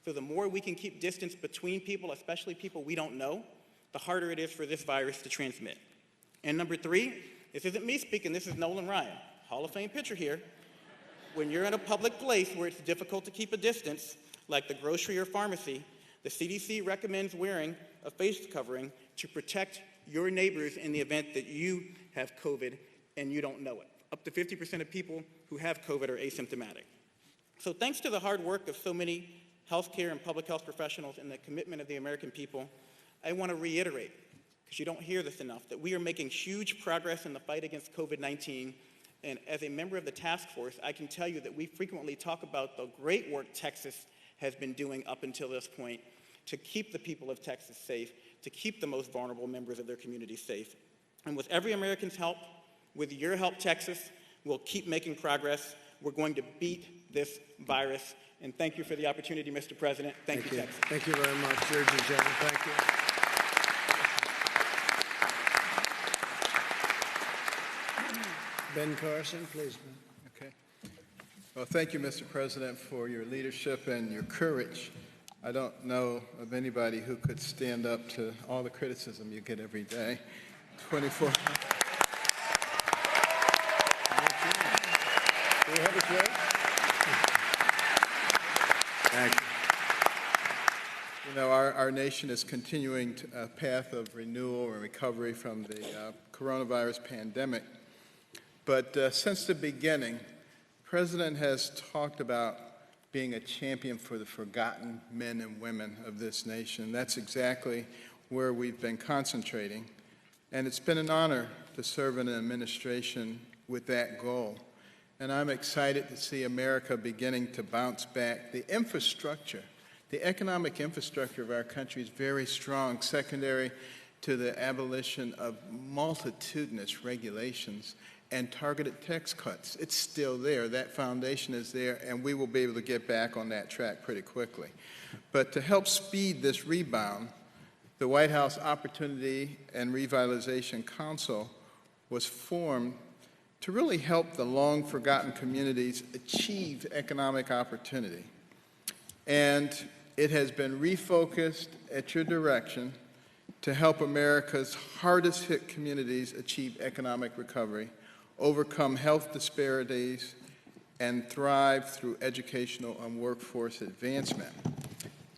So the more we can keep distance between people, especially people we don't know, the harder it is for this virus to transmit. And number 3, this isn't me speaking, this is Nolan Ryan, Hall of Fame pitcher here. When you're in a public place where it's difficult to keep a distance, like the grocery or pharmacy, The CDC recommends wearing a face covering to protect your neighbors in the event that you have COVID and you don't know it. Up to 50% of people who have COVID are asymptomatic. So thanks to the hard work of so many healthcare and public health professionals and the commitment of the American people, I want to reiterate, because you don't hear this enough, that we are making huge progress in the fight against COVID-19. And as a member of the task force, I can tell you that we frequently talk about the great work Texas has been doing up until this point to keep the people of Texas safe, to keep the most vulnerable members of their community safe. And with every American's help, with your help, Texas, we'll keep making progress. We're going to beat this virus. And thank you for the opportunity, Mr. President. Thank you, Texas. Thank you very much, Surgeon General. Thank you. Ben Carson, please. Okay. Well, thank you, Mr. President, for your leadership and your courage. I don't know of anybody who could stand up to all the criticism you get every day. 24. Do we have a chair? Thank you. You know, our nation is continuing a path of renewal and recovery from the coronavirus pandemic. But since the beginning, the President has talked about being a champion for the forgotten men and women of this nation. That's exactly where we've been concentrating. And it's been an honor to serve in an administration with that goal. And I'm excited to see America beginning to bounce back. The infrastructure, the economic infrastructure of our country is very strong, secondary to the abolition of multitudinous regulations and targeted tax cuts. It's still there. That foundation is there, and we will be able to get back on that track pretty quickly. But to help speed this rebound, the White House Opportunity and Revitalization Council was formed to really help the long-forgotten communities achieve economic opportunity. And it has been refocused at your direction to help America's hardest-hit communities achieve economic recovery, overcome health disparities, and thrive through educational and workforce advancement.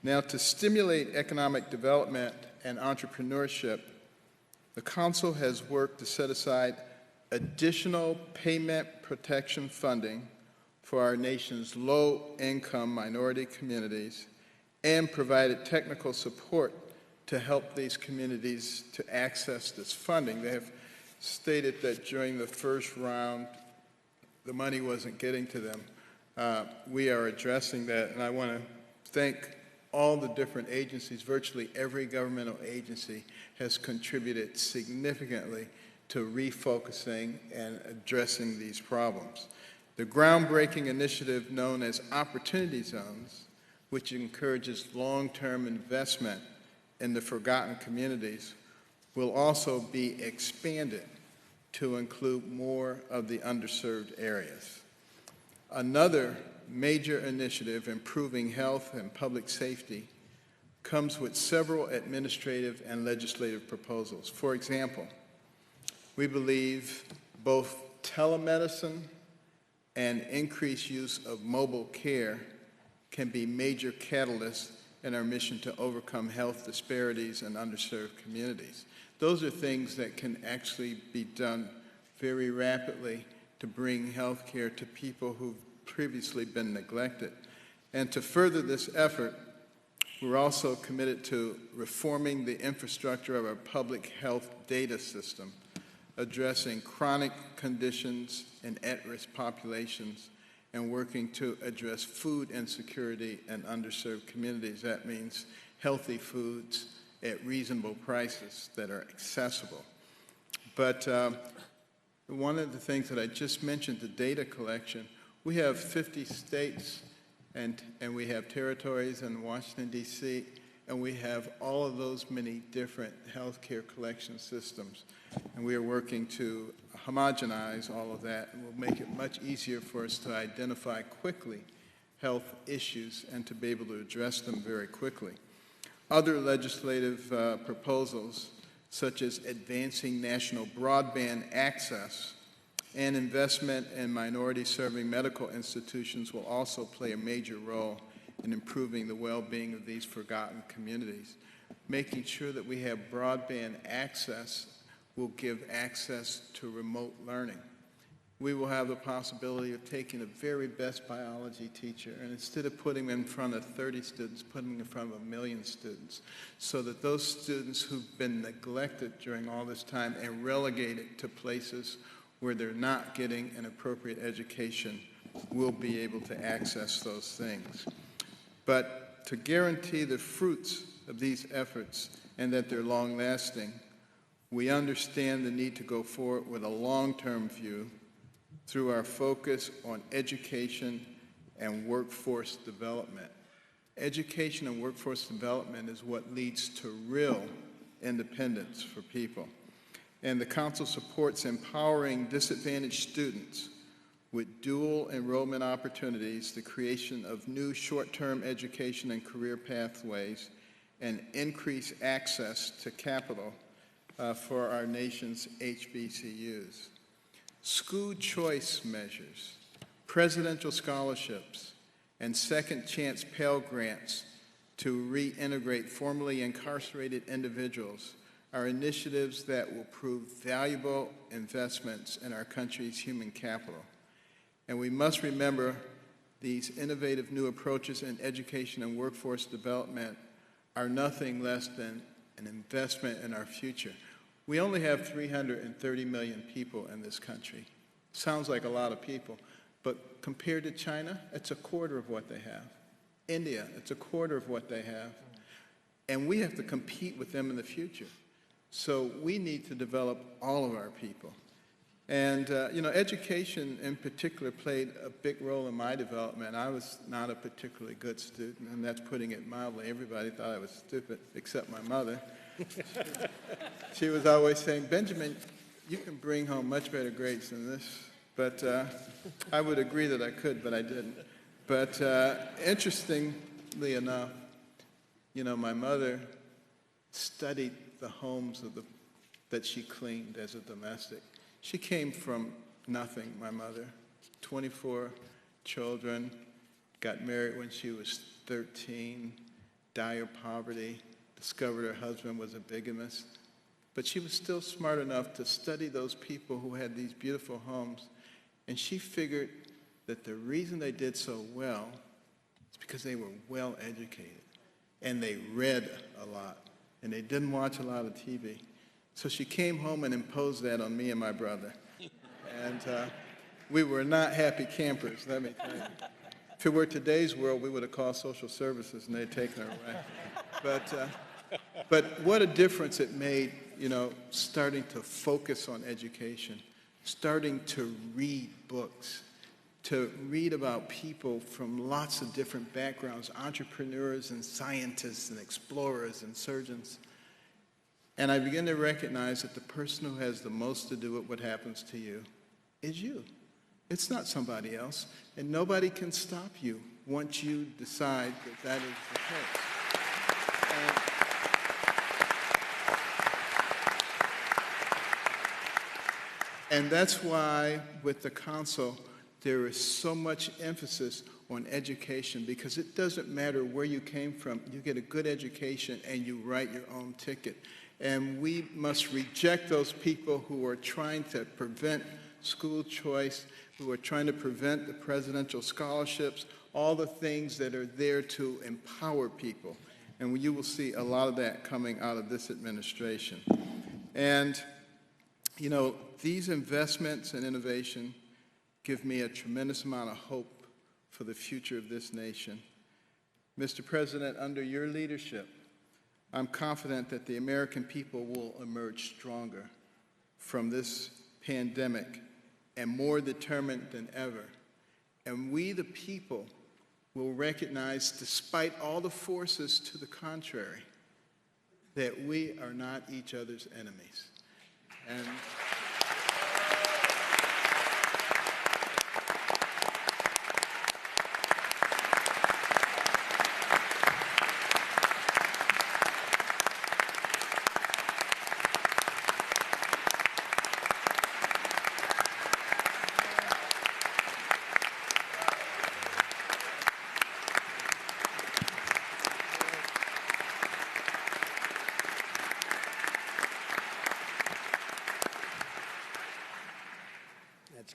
Now, to stimulate economic development and entrepreneurship, the Council has worked to set aside additional payment protection funding for our nation's low-income minority communities and provided technical support to help these communities to access this funding. They have stated that during the first round, the money wasn't getting to them. We are addressing that, and I want to thank all the different agencies. Virtually every governmental agency has contributed significantly to refocusing and addressing these problems. The groundbreaking initiative known as Opportunity Zones, which encourages long-term investment in the forgotten communities, will also be expanded to include more of the underserved areas. Another major initiative, improving health and public safety, comes with several administrative and legislative proposals. For example, we believe both telemedicine and increased use of mobile care can be major catalysts in our mission to overcome health disparities in underserved communities. Those are things that can actually be done very rapidly to bring health care to people who've previously been neglected. And to further this effort, we're also committed to reforming the infrastructure of our public health data system, addressing chronic conditions in at-risk populations, and working to address food insecurity in underserved communities. That means healthy foods at reasonable prices that are accessible. But one of the things that I just mentioned, the data collection, we have 50 states and we have territories in Washington, D.C., and we have all of those many different healthcare collection systems. And we are working to homogenize all of that, and will make it much easier for us to identify quickly health issues and to be able to address them very quickly. Other legislative proposals, such as advancing national broadband access and investment in minority-serving medical institutions, will also play a major role in improving the well-being of these forgotten communities. Making sure that we have broadband access will give access to remote learning. We will have the possibility of taking the very best biology teacher and instead of putting them in front of 30 students, putting them in front of 1 million students, so that those students who've been neglected during all this time and relegated to places where they're not getting an appropriate education will be able to access those things. But to guarantee the fruits of these efforts and that they're long-lasting, we understand the need to go forward with a long-term view through our focus on education and workforce development. Education and workforce development is what leads to real independence for people. And the Council supports empowering disadvantaged students with dual enrollment opportunities, the creation of new short-term education and career pathways, and increased access to capital for our nation's HBCUs. School choice measures, presidential scholarships, and second chance Pell Grants to reintegrate formerly incarcerated individuals are initiatives that will prove valuable investments in our country's human capital. And we must remember these innovative new approaches in education and workforce development are nothing less than an investment in our future. We only have 330 million people in this country. Sounds like a lot of people, but compared to China, it's a quarter of what they have. India, it's a quarter of what they have. And we have to compete with them in the future. So we need to develop all of our people. And, education in particular played a big role in my development. I was not a particularly good student, and that's putting it mildly. Everybody thought I was stupid, except my mother. She was always saying, Benjamin, you can bring home much better grades than this. But I would agree that I could, but I didn't. But interestingly enough, my mother studied the homes that she cleaned as a domestic. She came from nothing, my mother. 24 children, got married when she was 13, dire poverty, discovered her husband was a bigamist. But she was still smart enough to study those people who had these beautiful homes. And she figured that the reason they did so well is because they were well educated. And they read a lot. And they didn't watch a lot of TV. So she came home and imposed that on me and my brother. And we were not happy campers, let me tell you. If it were today's world, we would have called social services and they'd taken her away. But what a difference it made, starting to focus on education, starting to read books, to read about people from lots of different backgrounds, entrepreneurs and scientists and explorers and surgeons. And I begin to recognize that the person who has the most to do with what happens to you is you. It's not somebody else. And nobody can stop you once you decide that that is the case. And that's why with the council, there is so much emphasis on education, because it doesn't matter where you came from. You get a good education and you write your own ticket. And we must reject those people who are trying to prevent school choice, who are trying to prevent the presidential scholarships, all the things that are there to empower people. And you will see a lot of that coming out of this administration. And, these investments and innovation give me a tremendous amount of hope for the future of this nation. Mr. President, under your leadership, I'm confident that the American people will emerge stronger from this pandemic and more determined than ever. And we, the people, will recognize, despite all the forces to the contrary, that we are not each other's enemies. And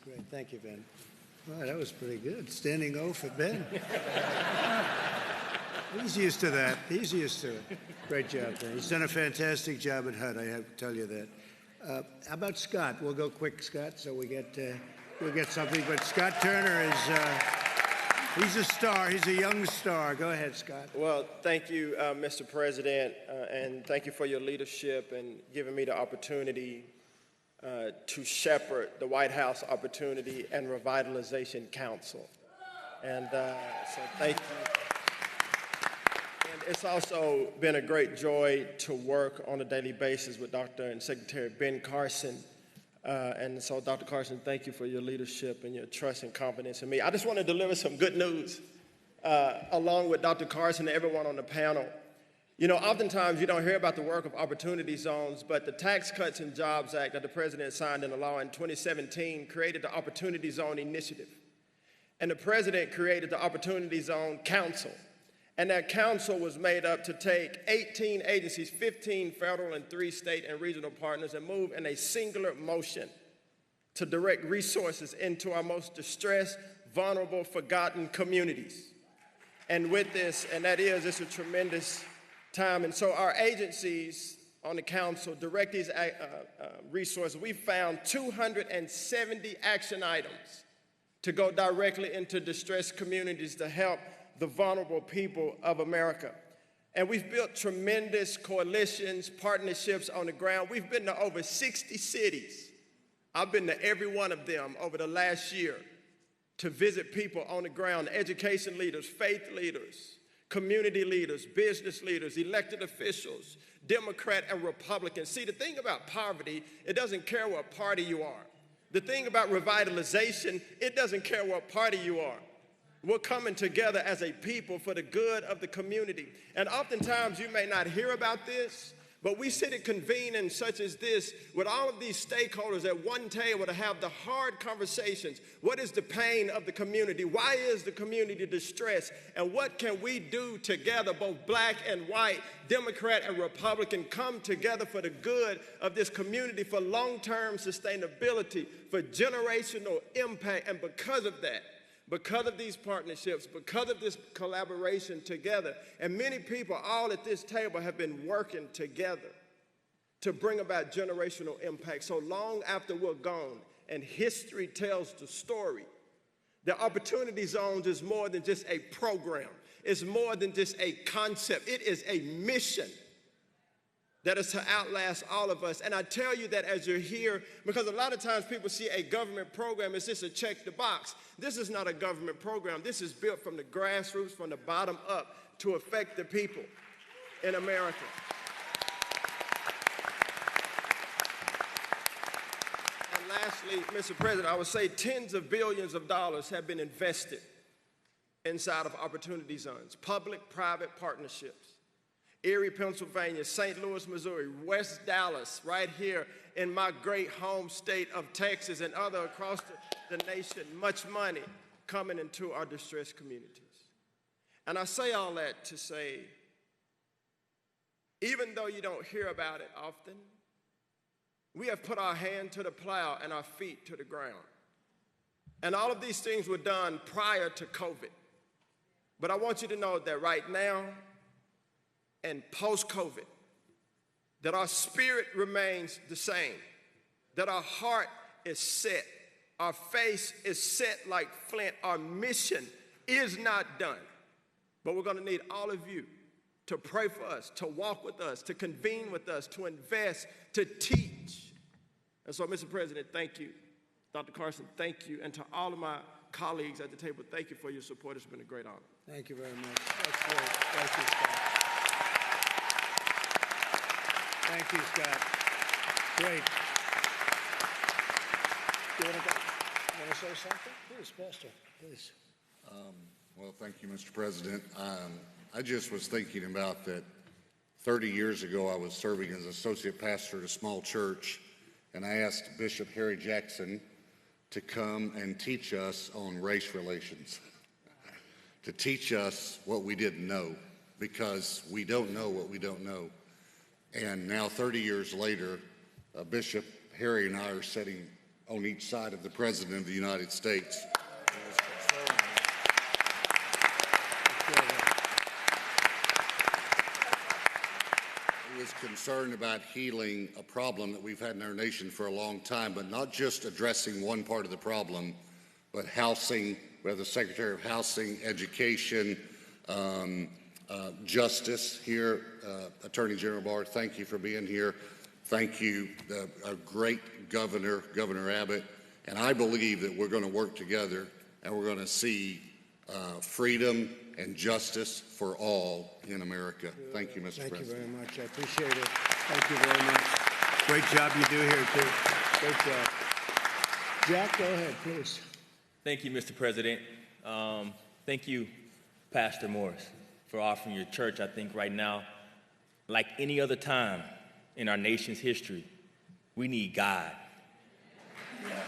Great. Thank you, Ben. Well, that was pretty good. Standing O for Ben. He's used to that. He's used to it. Great job, Ben. He's done a fantastic job at HUD, I have to tell you that. How about Scott? We'll go quick, Scott, so we'll get something. But Scott Turner is, he's a star. He's a young star. Go ahead, Scott. Well, thank you, Mr. President, and thank you for your leadership and giving me the opportunity to shepherd the White House Opportunity and Revitalization Council. And so thank you. And it's also been a great joy to work on a daily basis with Dr. and Secretary Ben Carson. And so, Dr. Carson, thank you for your leadership and your trust and confidence in me. I just want to deliver some good news along with Dr. Carson and everyone on the panel. You know, oftentimes you don't hear about the work of opportunity zones, but the Tax Cuts and Jobs Act that the President signed into law in 2017 created the Opportunity Zone Initiative. And the President created the Opportunity Zone Council. And that council was made up to take 18 agencies, 15 federal and 3 state and regional partners, and move in a singular motion to direct resources into our most distressed, vulnerable, forgotten communities. And with this, and that is, it's a tremendous time. And so our agencies on the council direct these resources. We found 270 action items to go directly into distressed communities to help the vulnerable people of America. And we've built tremendous coalitions, partnerships on the ground. We've been to over 60 cities. I've been to every one of them over the last year to visit people on the ground, education leaders, faith leaders, community leaders, business leaders, elected officials, Democrat and Republican. See, the thing about poverty, it doesn't care what party you are. The thing about revitalization, it doesn't care what party you are. We're coming together as a people for the good of the community. And oftentimes you may not hear about this, but we sit at convenings such as this with all of these stakeholders at one table to have the hard conversations. What is the pain of the community? Why is the community distressed? And what can we do together, both black and white, Democrat and Republican, come together for the good of this community, for long-term sustainability, for generational impact. And because of that, because of these partnerships, because of this collaboration together, and many people all at this table have been working together to bring about generational impact. So long after we're gone and history tells the story, the Opportunity Zones is more than just a program. It's more than just a concept. It is a mission that is to outlast all of us. And I tell you that as you're here, because a lot of times people see a government program as just a check the box. This is not a government program. This is built from the grassroots, from the bottom up, to affect the people in America. And lastly, Mr. President, I would say tens of billions of dollars have been invested inside of Opportunity Zones, public-private partnerships. Erie, Pennsylvania, St. Louis, Missouri, West Dallas, right here in my great home state of Texas, and other across the nation, much money coming into our distressed communities. And I say all that to say, even though you don't hear about it often, we have put our hand to the plow and our feet to the ground. And all of these things were done prior to COVID. But I want you to know that right now, and post-COVID, that our spirit remains the same, that our heart is set, our face is set like flint, our mission is not done. But we're gonna need all of you to pray for us, to walk with us, to convene with us, to invest, to teach. And so, Mr. President, thank you. Dr. Carson, thank you. And to all of my colleagues at the table, thank you for your support. It's been a great honor. Thank you very much. That's great. Thank you, Scott. Thank you, Scott. Great. You want to say something? Please, Pastor, please. Well, thank you, Mr. President. I just was thinking about that 30 years ago, I was serving as associate pastor at a small church, and I asked Bishop Harry Jackson to come and teach us on race relations, to teach us what we didn't know, because we don't know what we don't know. And now, 30 years later, Bishop Harry and I are setting on each side of the President of the United States. He was concerned about healing a problem that we've had in our nation for a long time, but not just addressing one part of the problem, but housing. We have the Secretary of Housing, Education, Justice here. Attorney General Barr, thank you for being here. Thank you, a great governor, Governor Abbott. And I believe that we're going to work together and we're going to see freedom and justice for all in America. Thank you, Mr. President. Thank you very much. I appreciate it. Thank you very much. Great job you do here, too. Great job. Jack, go ahead, please. Thank you, Mr. President. Thank you, Pastor Morris, for offering your church. I think right now, like any other time in our nation's history, we need God. Yeah.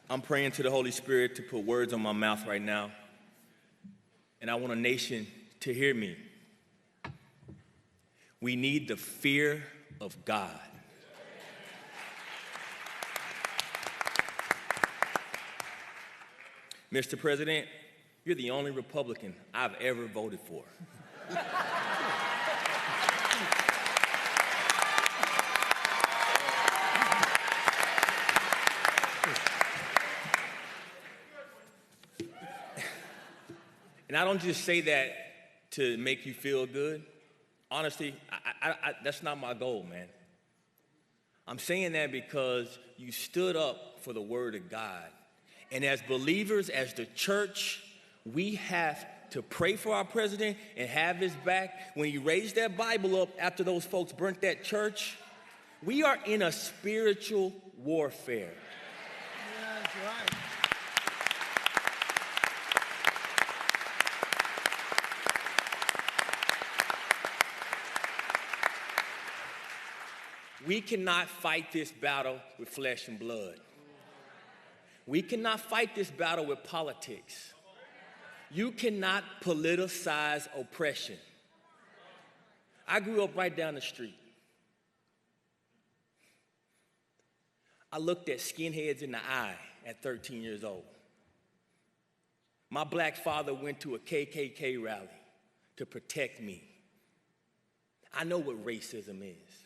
I'm praying to the Holy Spirit to put words on my mouth right now, and I want a nation to hear me. We need the fear of God. Mr. President, you're the only Republican I've ever voted for. And I don't just say that to make you feel good. Honestly, that's not my goal, man. I'm saying that because you stood up for the word of God. And as believers, as the church, we have to pray for our president and have his back. When you raised that Bible up after those folks burnt that church, we are in a spiritual warfare. Yeah, that's right. We cannot fight this battle with flesh and blood. We cannot fight this battle with politics. You cannot politicize oppression. I grew up right down the street. I looked at skinheads in the eye at 13 years old. My black father went to a KKK rally to protect me. I know what racism is.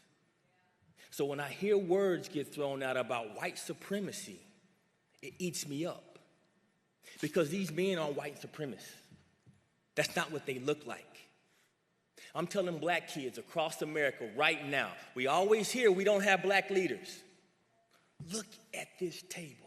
So when I hear words get thrown out about white supremacy, it eats me up. Because these men are white supremacists. That's not what they look like. I'm telling black kids across America right now, we always hear we don't have black leaders. Look at this table.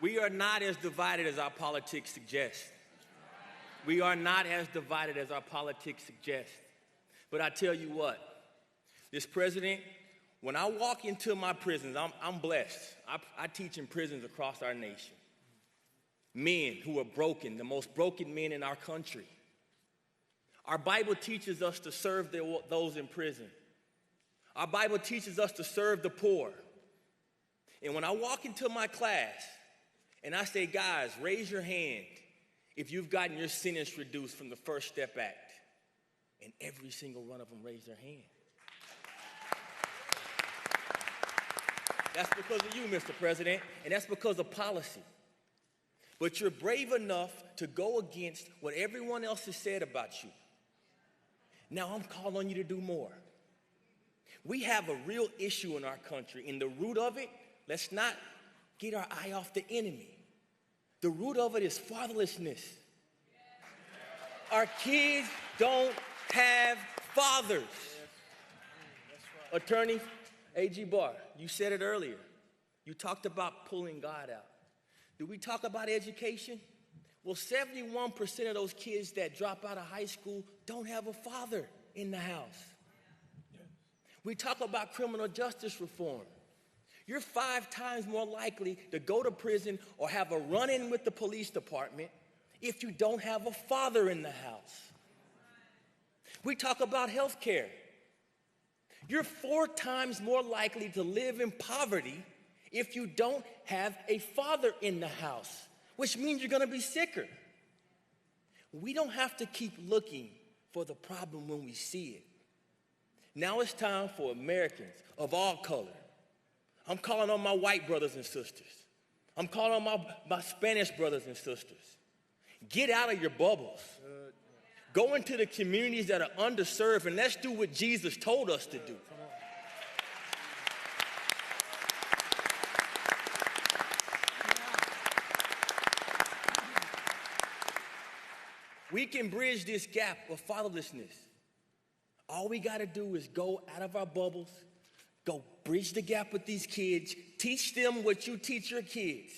We are not as divided as our politics suggest. We are not as divided as our politics suggest. But I tell you what, this president, when I walk into my prisons, I'm blessed. I teach in prisons across our nation. Men who are broken, the most broken men in our country. Our Bible teaches us to serve those in prison. Our Bible teaches us to serve the poor. And when I walk into my class, and I say, guys, raise your hand if you've gotten your sentence reduced from the First Step Act. And every single one of them raised their hand. That's because of you, Mr. President, and that's because of policy. But you're brave enough to go against what everyone else has said about you. Now I'm calling on you to do more. We have a real issue in our country. In the root of it, let's not get our eye off the enemy. The root of it is fatherlessness. Our kids don't have fathers. Attorney A.G. Barr, you said it earlier. You talked about pulling God out. Do we talk about education? Well, 71% of those kids that drop out of high school don't have a father in the house. We talk about criminal justice reform. You're 5 times more likely to go to prison or have a run-in with the police department if you don't have a father in the house. We talk about health care. You're 4 times more likely to live in poverty if you don't have a father in the house, which means you're going to be sicker. We don't have to keep looking for the problem when we see it. Now it's time for Americans of all color. I'm calling on my white brothers and sisters. I'm calling on my Spanish brothers and sisters. Get out of your bubbles. Go into the communities that are underserved, and let's do what Jesus told us to do. We can bridge this gap of fatherlessness. All we got to do is go out of our bubbles, go bridge the gap with these kids, teach them what you teach your kids.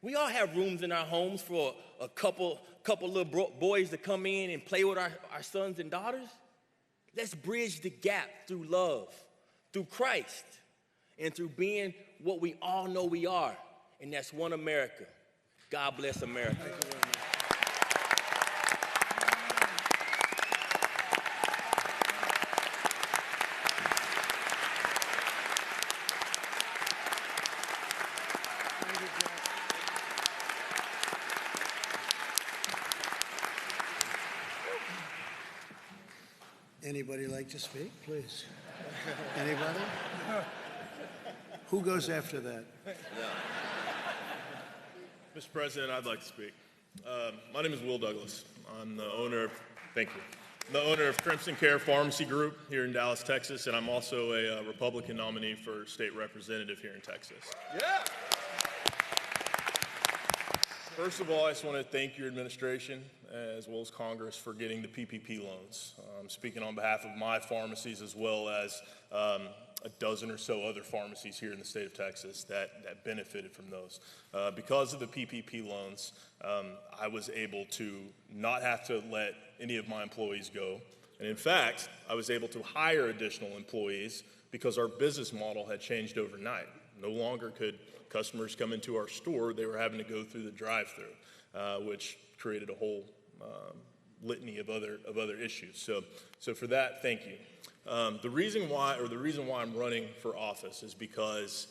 We all have rooms in our homes for a couple little boys to come in and play with our sons and daughters. Let's bridge the gap through love, through Christ, and through being what we all know we are, and that's one America. God bless America. Thank you very much. Anybody like to speak, please? Anybody? Who goes after that? Mr. President, I'd like to speak. My name is Will Douglas. I'm the owner of Crimson Care Pharmacy Group here in Dallas, Texas, and I'm also a Republican nominee for state representative here in Texas. Yeah. First of all, I just want to thank your administration as well as Congress for getting the PPP loans. I'm speaking on behalf of my pharmacies as well as a dozen or so other pharmacies here in the state of Texas that benefited from those. Because of the PPP loans, I was able to not have to let any of my employees go. And in fact, I was able to hire additional employees because our business model had changed overnight. No longer could customers come into our store, they were having to go through the drive-through, which created a whole litany of other issues. So for that, thank you. The reason why I'm running for office is because,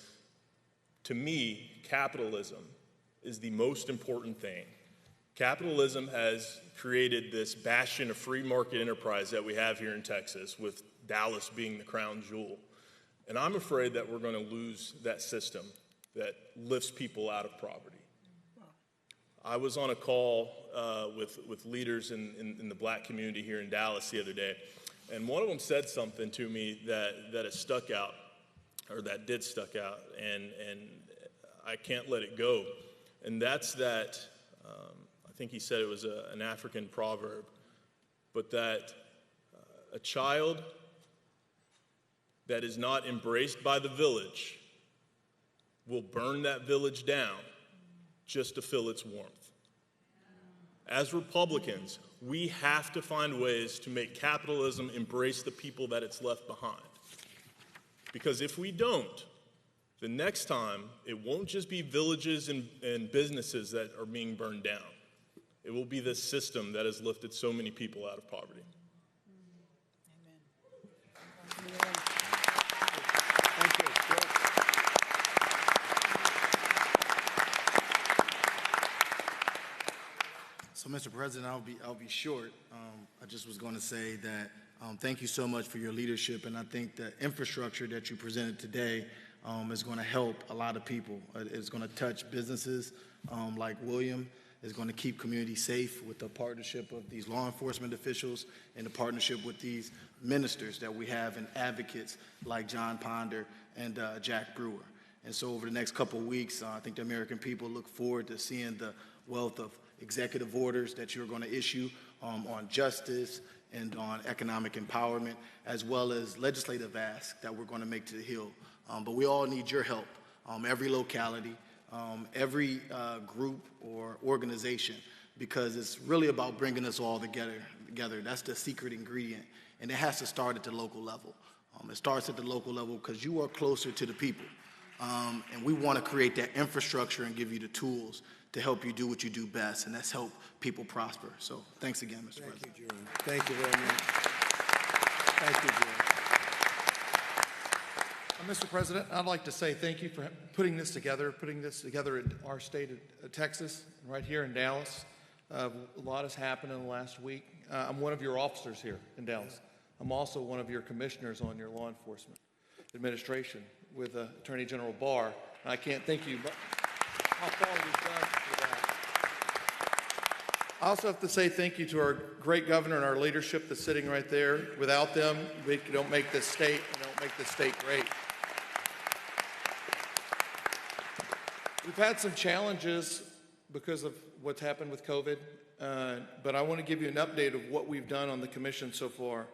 to me, capitalism is the most important thing. Capitalism has created this bastion of free market enterprise that we have here in Texas, with Dallas being the crown jewel. And I'm afraid that we're going to lose that system that lifts people out of poverty. I was on a call with leaders in the black community here in Dallas the other day, and one of them said something to me that has stuck out, or that did stuck out, and I can't let it go. And that's that, I think he said it was an African proverb, but that a child that is not embraced by the village will burn that village down just to fill its warmth. As Republicans, we have to find ways to make capitalism embrace the people that it's left behind. Because if we don't, the next time, it won't just be villages and businesses that are being burned down. It will be this system that has lifted so many people out of poverty. Thank you. So, Mr. President, I'll be short. I just was going to say that thank you so much for your leadership, and I think the infrastructure that you presented today is going to help a lot of people. It's going to touch businesses like William. It's going to keep communities safe with the partnership of these law enforcement officials and the partnership with these ministers that we have and advocates like John Ponder and Jack Brewer. And so over the next couple of weeks, I think the American people look forward to seeing the wealth of executive orders that you're going to issue on justice and on economic empowerment, as well as legislative asks that we're going to make to the Hill. But we all need your help, every locality, every group or organization, because it's really about bringing us all together. That's the secret ingredient, and it has to start at the local level. It starts at the local level because you are closer to the people, and we want to create that infrastructure and give you the tools to help you do what you do best, and that's help people prosper. So thanks again, Mr. President. Thank you, Jerome. Thank you very much. Thank you, Jerome. Mr. President, I'd like to say thank you for putting this together in our state of Texas, right here in Dallas. A lot has happened in the last week. I'm one of your officers here in Dallas. I'm also one of your commissioners on your law enforcement administration with Attorney General Barr. And I can't thank you how far you've done for that. I also have to say thank you to our great governor and our leadership that's sitting right there. Without them, we don't make this state great. We've had some challenges because of what's happened with COVID, but I want to give you an update of what we've done on the commission so far,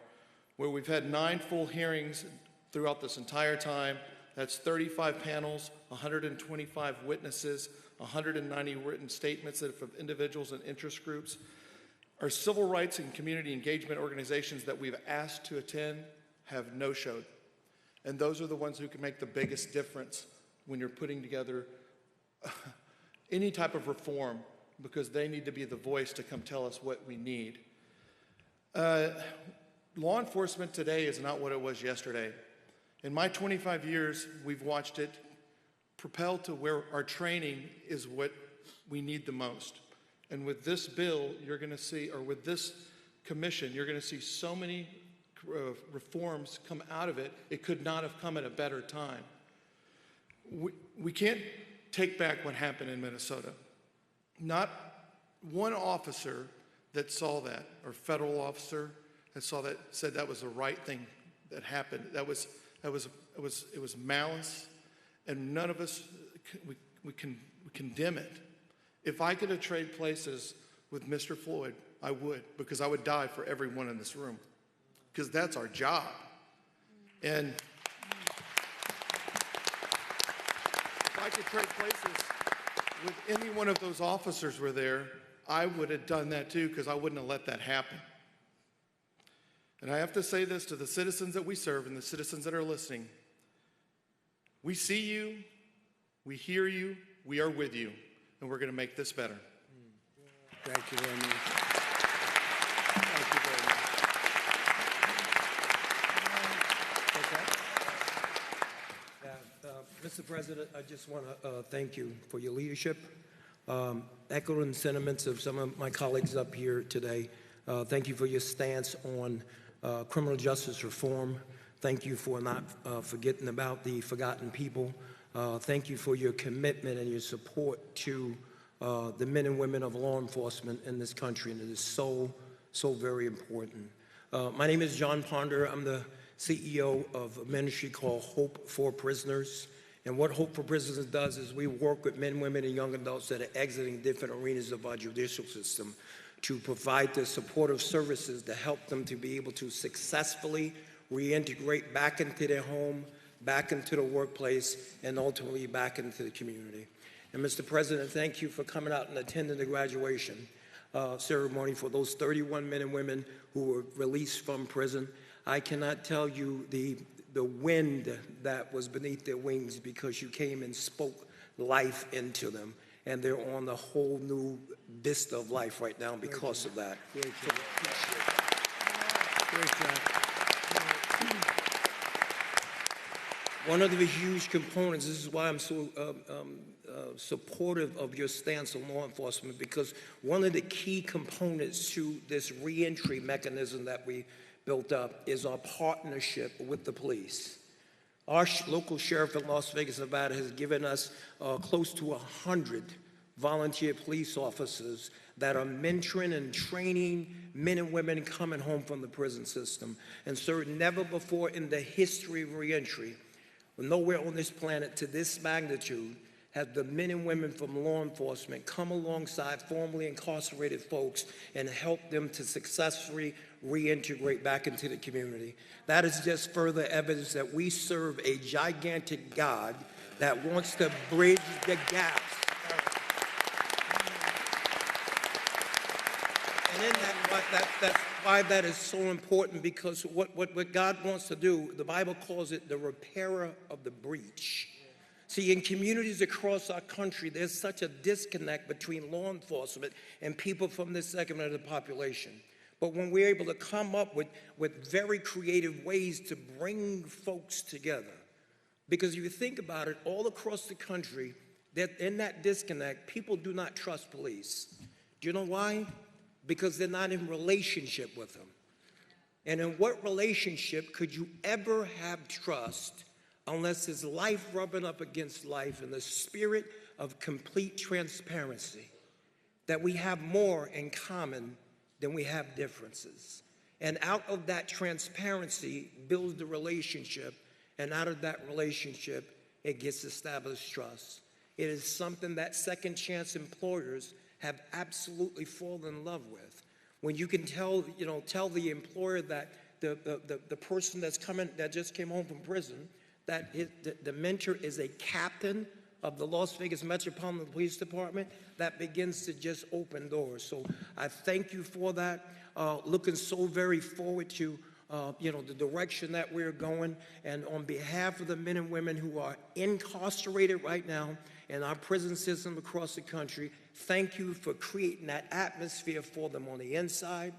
where we've had 9 full hearings throughout this entire time. That's 35 panels, 125 witnesses, 190 written statements of individuals and interest groups. Our civil rights and community engagement organizations that we've asked to attend have no-showed. And those are the ones who can make the biggest difference when you're putting together any type of reform, because they need to be the voice to come tell us what we need. Law enforcement today is not what it was yesterday. In my 25 years, we've watched it propel to where our training is what we need the most. And with this bill, you're going to see, or with this commission, you're going to see so many reforms come out of it. It could not have come at a better time. We can't take back what happened in Minnesota. Not one officer that saw that, or federal officer that saw that, said that was the right thing that happened. It was malice, and none of us we condemn it. If I could have traded places with Mr. Floyd, I would, because I would die for everyone in this room, because that's our job. And if I could trade places with any one of those officers were there, I would have done that too, because I wouldn't have let that happen. And I have to say this to the citizens that we serve and the citizens that are listening. We see you, we hear you, we are with you, and we're going to make this better. Thank you very much. Thank you very much. Mr. President, I just want to thank you for your leadership. Echoing sentiments of some of my colleagues up here today, thank you for your stance on criminal justice reform. Thank you for not forgetting about the forgotten people. Thank you for your commitment and your support to the men and women of law enforcement in this country, and it is so very important. My name is John Ponder. I'm the CEO of a ministry called Hope for Prisoners. And what Hope for Prisoners does is we work with men, women, and young adults that are exiting different arenas of our judicial system to provide the supportive services to help them to be able to successfully reintegrate back into their home, back into the workplace, and ultimately back into the community. And Mr. President, thank you for coming out and attending the graduation ceremony for those 31 men and women who were released from prison. I cannot tell you the wind that was beneath their wings, because you came and spoke life into them. And they're on a whole new vista of life right now because of that. Great job. Great job. One of the huge components, this is why I'm so supportive of your stance on law enforcement, because one of the key components to this reentry mechanism that we built up is our partnership with the police. Our local sheriff in Las Vegas, Nevada, has given us close to 100 volunteer police officers that are mentoring and training men and women coming home from the prison system. And sir, never before in the history of reentry Nowhere on this planet to this magnitude have the men and women from law enforcement come alongside formerly incarcerated folks and help them to successfully reintegrate back into the community. That is just further evidence that we serve a gigantic God that wants to bridge the gaps. And in that's why that is so important, because what God wants to do, the Bible calls it the repairer of the breach. See, in communities across our country, there's such a disconnect between law enforcement and people from this segment of the population. But when we're able to come up with very creative ways to bring folks together, because if you think about it, all across the country, that in that disconnect, people do not trust police. Do you know why? Because they're not in relationship with them. And in what relationship could you ever have trust unless it's life rubbing up against life in the spirit of complete transparency, that we have more in common than we have differences. And out of that transparency builds the relationship, and out of that relationship, it gets established trust. It is something that second chance employers have absolutely fallen in love with. When you can tell the employer that the person that just came home from prison, that the mentor is a captain of the Las Vegas Metropolitan Police Department, that begins to just open doors. So I thank you for that. Looking so very forward to the direction that we're going. And on behalf of the men and women who are incarcerated right now in our prison system across the country, thank you for creating that atmosphere for them on the inside.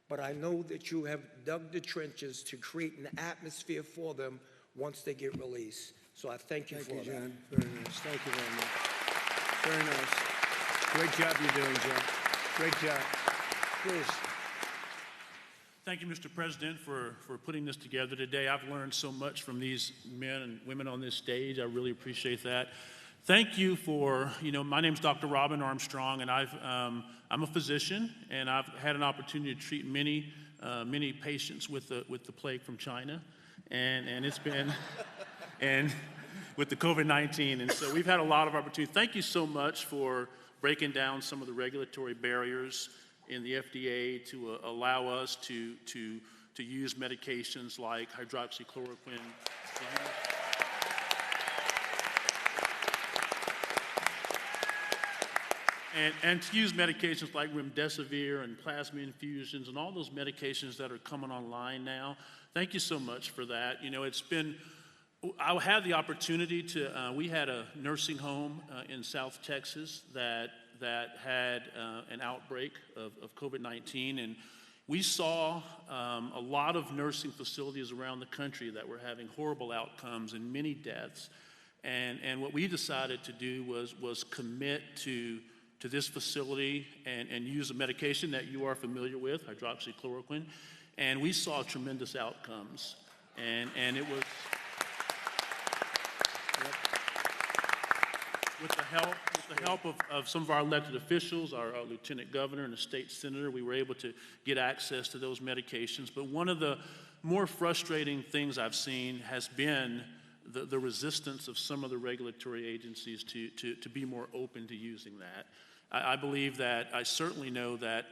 But I know that you have dug the trenches to create an atmosphere for them once they get released. So I thank you for that. Thank you, John. Very nice. Thank you very much. Very nice. Great job you're doing, John. Great job. Please. Thank you, Mr. President, for putting this together today. I've learned so much from these men and women on this stage. I really appreciate that. Thank you for, my name's Dr. Robin Armstrong, and I'm a physician, and I've had an opportunity to treat many patients with the plague from China, and it's been, and with the COVID-19, and so we've had a lot of opportunity. Thank you so much for breaking down some of the regulatory barriers in the FDA to allow us to use medications like hydroxychloroquine. And to use medications like remdesivir and plasma infusions and all those medications that are coming online now. Thank you so much for that. It's been, I had the opportunity to, we had a nursing home in South Texas that had an outbreak of COVID-19, and we saw a lot of nursing facilities around the country that were having horrible outcomes and many deaths. And what we decided to do was commit to this facility and use a medication that you are familiar with, hydroxychloroquine, and we saw tremendous outcomes. And it was with the help of some of our elected officials, our lieutenant governor and the state senator, we were able to get access to those medications. But one of the more frustrating things I've seen has been the resistance of some of the regulatory agencies to be more open to using that. I believe that, I certainly know that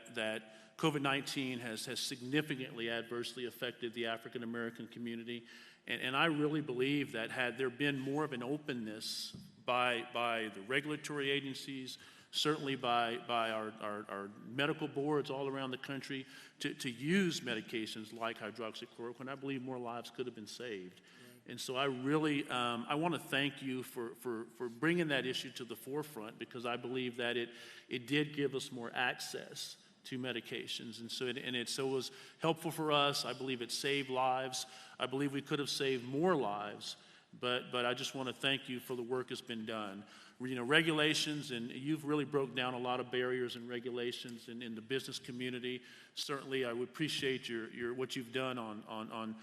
COVID-19 has significantly adversely affected the African American community, and I really believe that had there been more of an openness by the regulatory agencies, certainly by our medical boards all around the country, to use medications like hydroxychloroquine, I believe more lives could have been saved. And so I really, I want to thank you for bringing that issue to the forefront, because I believe that it did give us more access to medications. And so it was helpful for us. I believe it saved lives. I believe we could have saved more lives, but I just want to thank you for the work that's been done. Regulations, and you've really broke down a lot of barriers and regulations in the business community. Certainly, I would appreciate what you've done on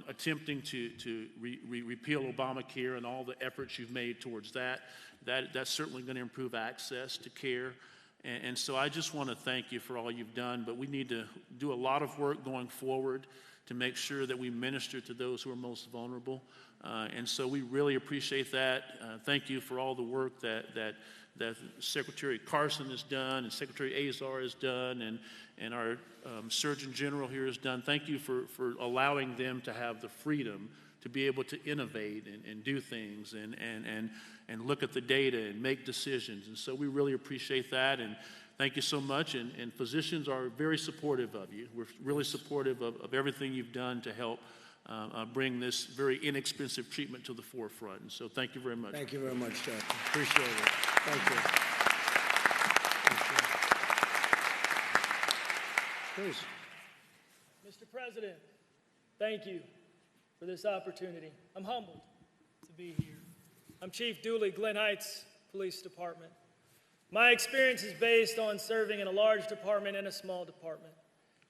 attempting to repeal Obamacare and all the efforts you've made towards that. That's certainly going to improve access to care. And so I just want to thank you for all you've done, but we need to do a lot of work going forward to make sure that we minister to those who are most vulnerable. And so we really appreciate that. Thank you for all the work that Secretary Carson has done and Secretary Azar has done and our Surgeon General here has done. Thank you for allowing them to have the freedom to be able to innovate and do things and look at the data and make decisions. And so we really appreciate that. And thank you so much. And physicians are very supportive of you. We're really supportive of everything you've done to help bring this very inexpensive treatment to the forefront. And so thank you very much. Thank you very much, Doctor. Appreciate it. Thank you. Please. Mr. President, thank you for this opportunity. I'm humbled to be here. I'm Chief Dooley, Glen Heights Police Department. My experience is based on serving in a large department and a small department.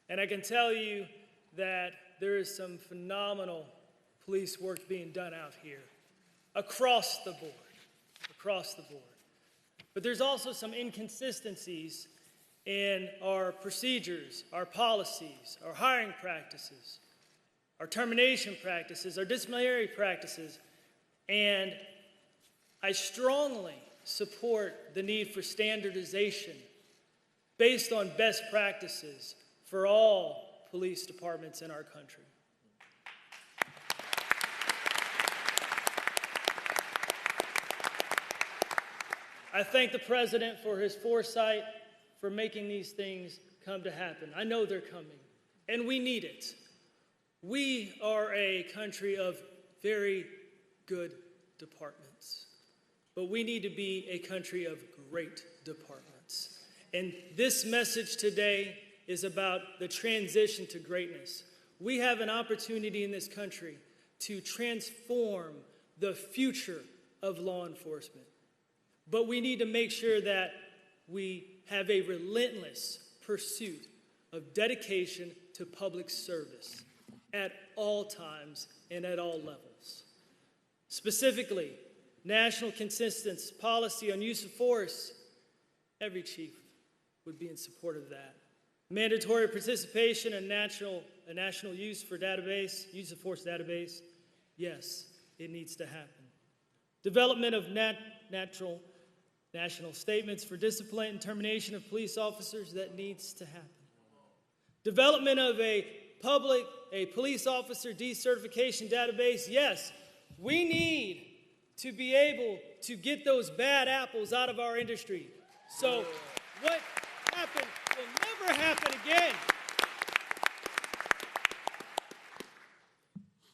And I can tell you that there is some phenomenal police work being done out here, across the board. But there's also some inconsistencies in our procedures, our policies, our hiring practices, our termination practices, our disciplinary practices, and I strongly support the need for standardization based on best practices for all police departments in our country. I thank the President for his foresight for making these things come to happen. I know they're coming, and we need it. We are a country of very good departments, but we need to be a country of great departments. And this message today is about the transition to greatness. We have an opportunity in this country to transform the future of law enforcement, but we need to make sure that we have a relentless pursuit of dedication to public service at all times and at all levels. Specifically, national consensus policy on use of force, every chief would be in support of that. Mandatory participation in a national use of force database, yes, it needs to happen. Development of national statements for discipline and termination of police officers, that needs to happen. Development of a police officer decertification database, yes, we need to be able to get those bad apples out of our industry. So what happened will never happen again.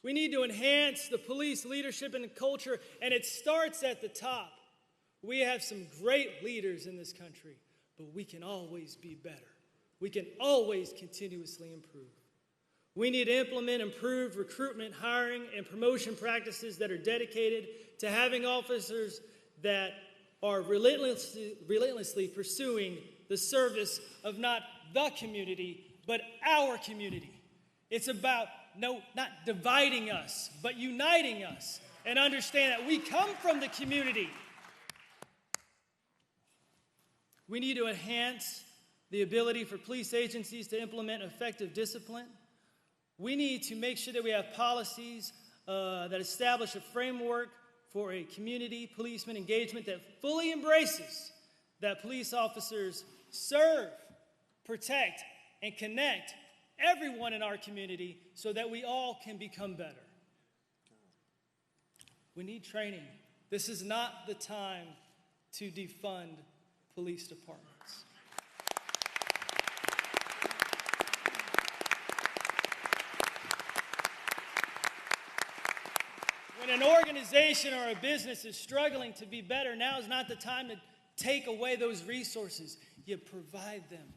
We need to enhance the police leadership and culture, and it starts at the top. We have some great leaders in this country, but we can always be better. We can always continuously improve. We need to implement improved recruitment, hiring, and promotion practices that are dedicated to having officers that are relentlessly pursuing the service of not the community, but our community. It's about not dividing us, but uniting us, and understand that we come from the community. We need to enhance the ability for police agencies to implement effective discipline. We need to make sure that we have policies that establish a framework for a community policeman engagement that fully embraces that police officers serve, protect, and connect everyone in our community so that we all can become better. We need training. This is not the time to defund police departments. When an organization or a business is struggling to be better, now is not the time to take away those resources. You provide them,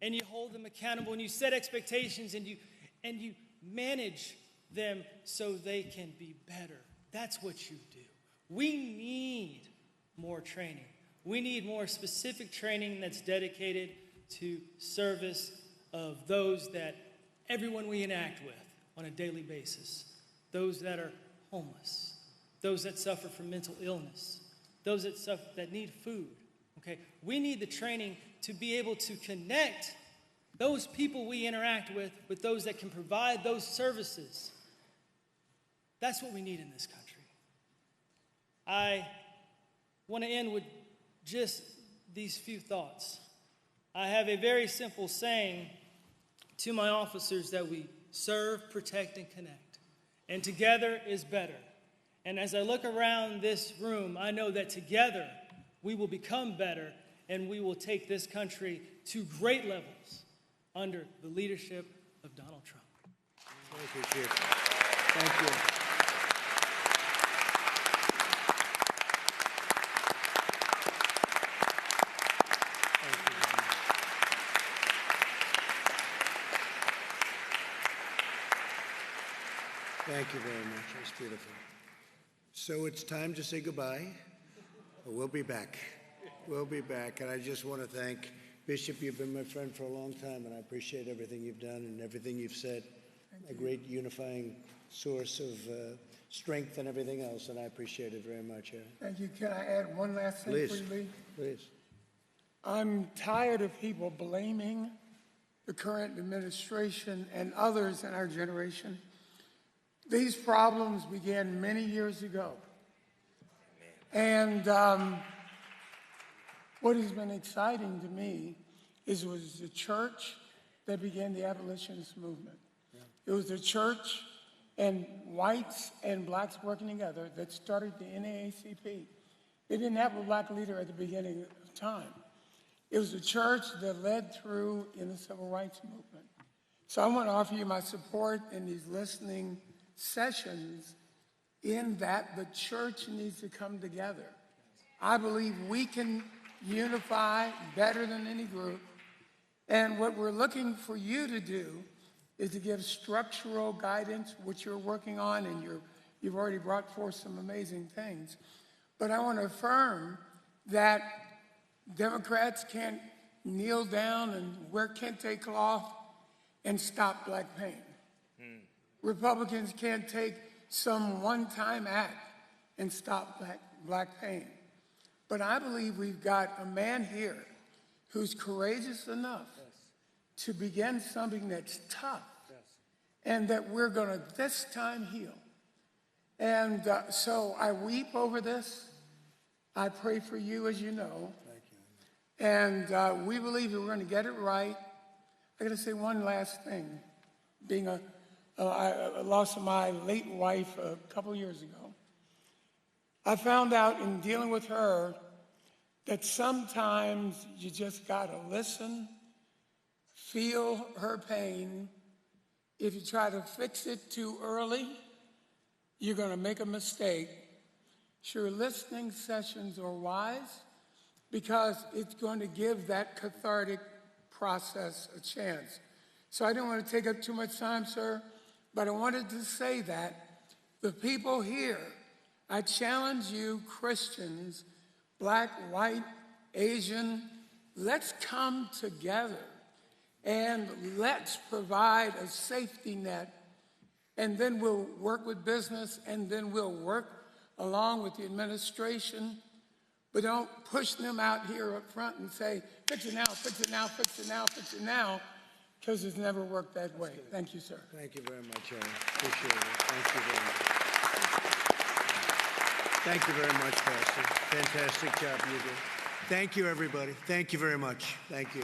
and you hold them accountable, and you set expectations, and you manage them so they can be better. That's what you do. We need more training. We need more specific training that's dedicated to service of those that everyone we interact with on a daily basis. Those that are homeless, those that suffer from mental illness, those that need food. Okay, we need the training to be able to connect those people we interact with those that can provide those services. That's what we need in this country. I want to end with just these few thoughts. I have a very simple saying to my officers that we serve, protect, and connect. And together is better. And as I look around this room, I know that together we will become better and we will take this country to great levels under the leadership of Donald Trump. Thank you, Chief. Thank you. Thank you very much. That's beautiful. So it's time to say goodbye. We'll be back. We'll be back. And I just want to thank Bishop. You've been my friend for a long time, and I appreciate everything you've done and everything you've said. A great unifying source of strength and everything else, and I appreciate it very much. Thank you. Can I add one last thing before you leave? Please. I'm tired of people blaming the current administration and others in our generation. These problems began many years ago. And what has been exciting to me is it was the church that began the abolitionist movement. Yeah. It was the church and whites and blacks working together that started the NAACP. They didn't have a black leader at the beginning of time. It was the church that led through in the civil rights movement. So I want to offer you my support in these listening sessions in that the church needs to come together. I believe we can unify better than any group. And what we're looking for you to do is to give structural guidance, which you're working on, and you've already brought forth some amazing things. But I want to affirm that Democrats can't kneel down and wear kente cloth and stop black pain. Republicans can't take some one-time act and stop black pain. But I believe we've got a man here who's courageous enough to begin something that's tough and that we're going to this time heal. And so I weep over this. I pray for you, as you know. Thank you. And we believe that we're going to get it right. I got to say one last thing. Being I lost my late wife a couple years ago. I found out in dealing with her that sometimes you just got to listen, feel her pain. If you try to fix it too early, you're going to make a mistake. Sure, listening sessions are wise because it's going to give that cathartic process a chance. So I don't want to take up too much time, sir, but I wanted to say that the people here, I challenge you, Christians, black, white, Asian, let's come together and let's provide a safety net, and then we'll work with business, and then we'll work along with the administration, but don't push them out here up front and say, fix it now, fix it now, fix it now, fix it now, because it's never worked that way. Thank you, sir. Thank you very much, Aaron. Appreciate it. Thank you very much. Thank you very much, Pastor. Fantastic job you did. Thank you, everybody. Thank you very much. Thank you.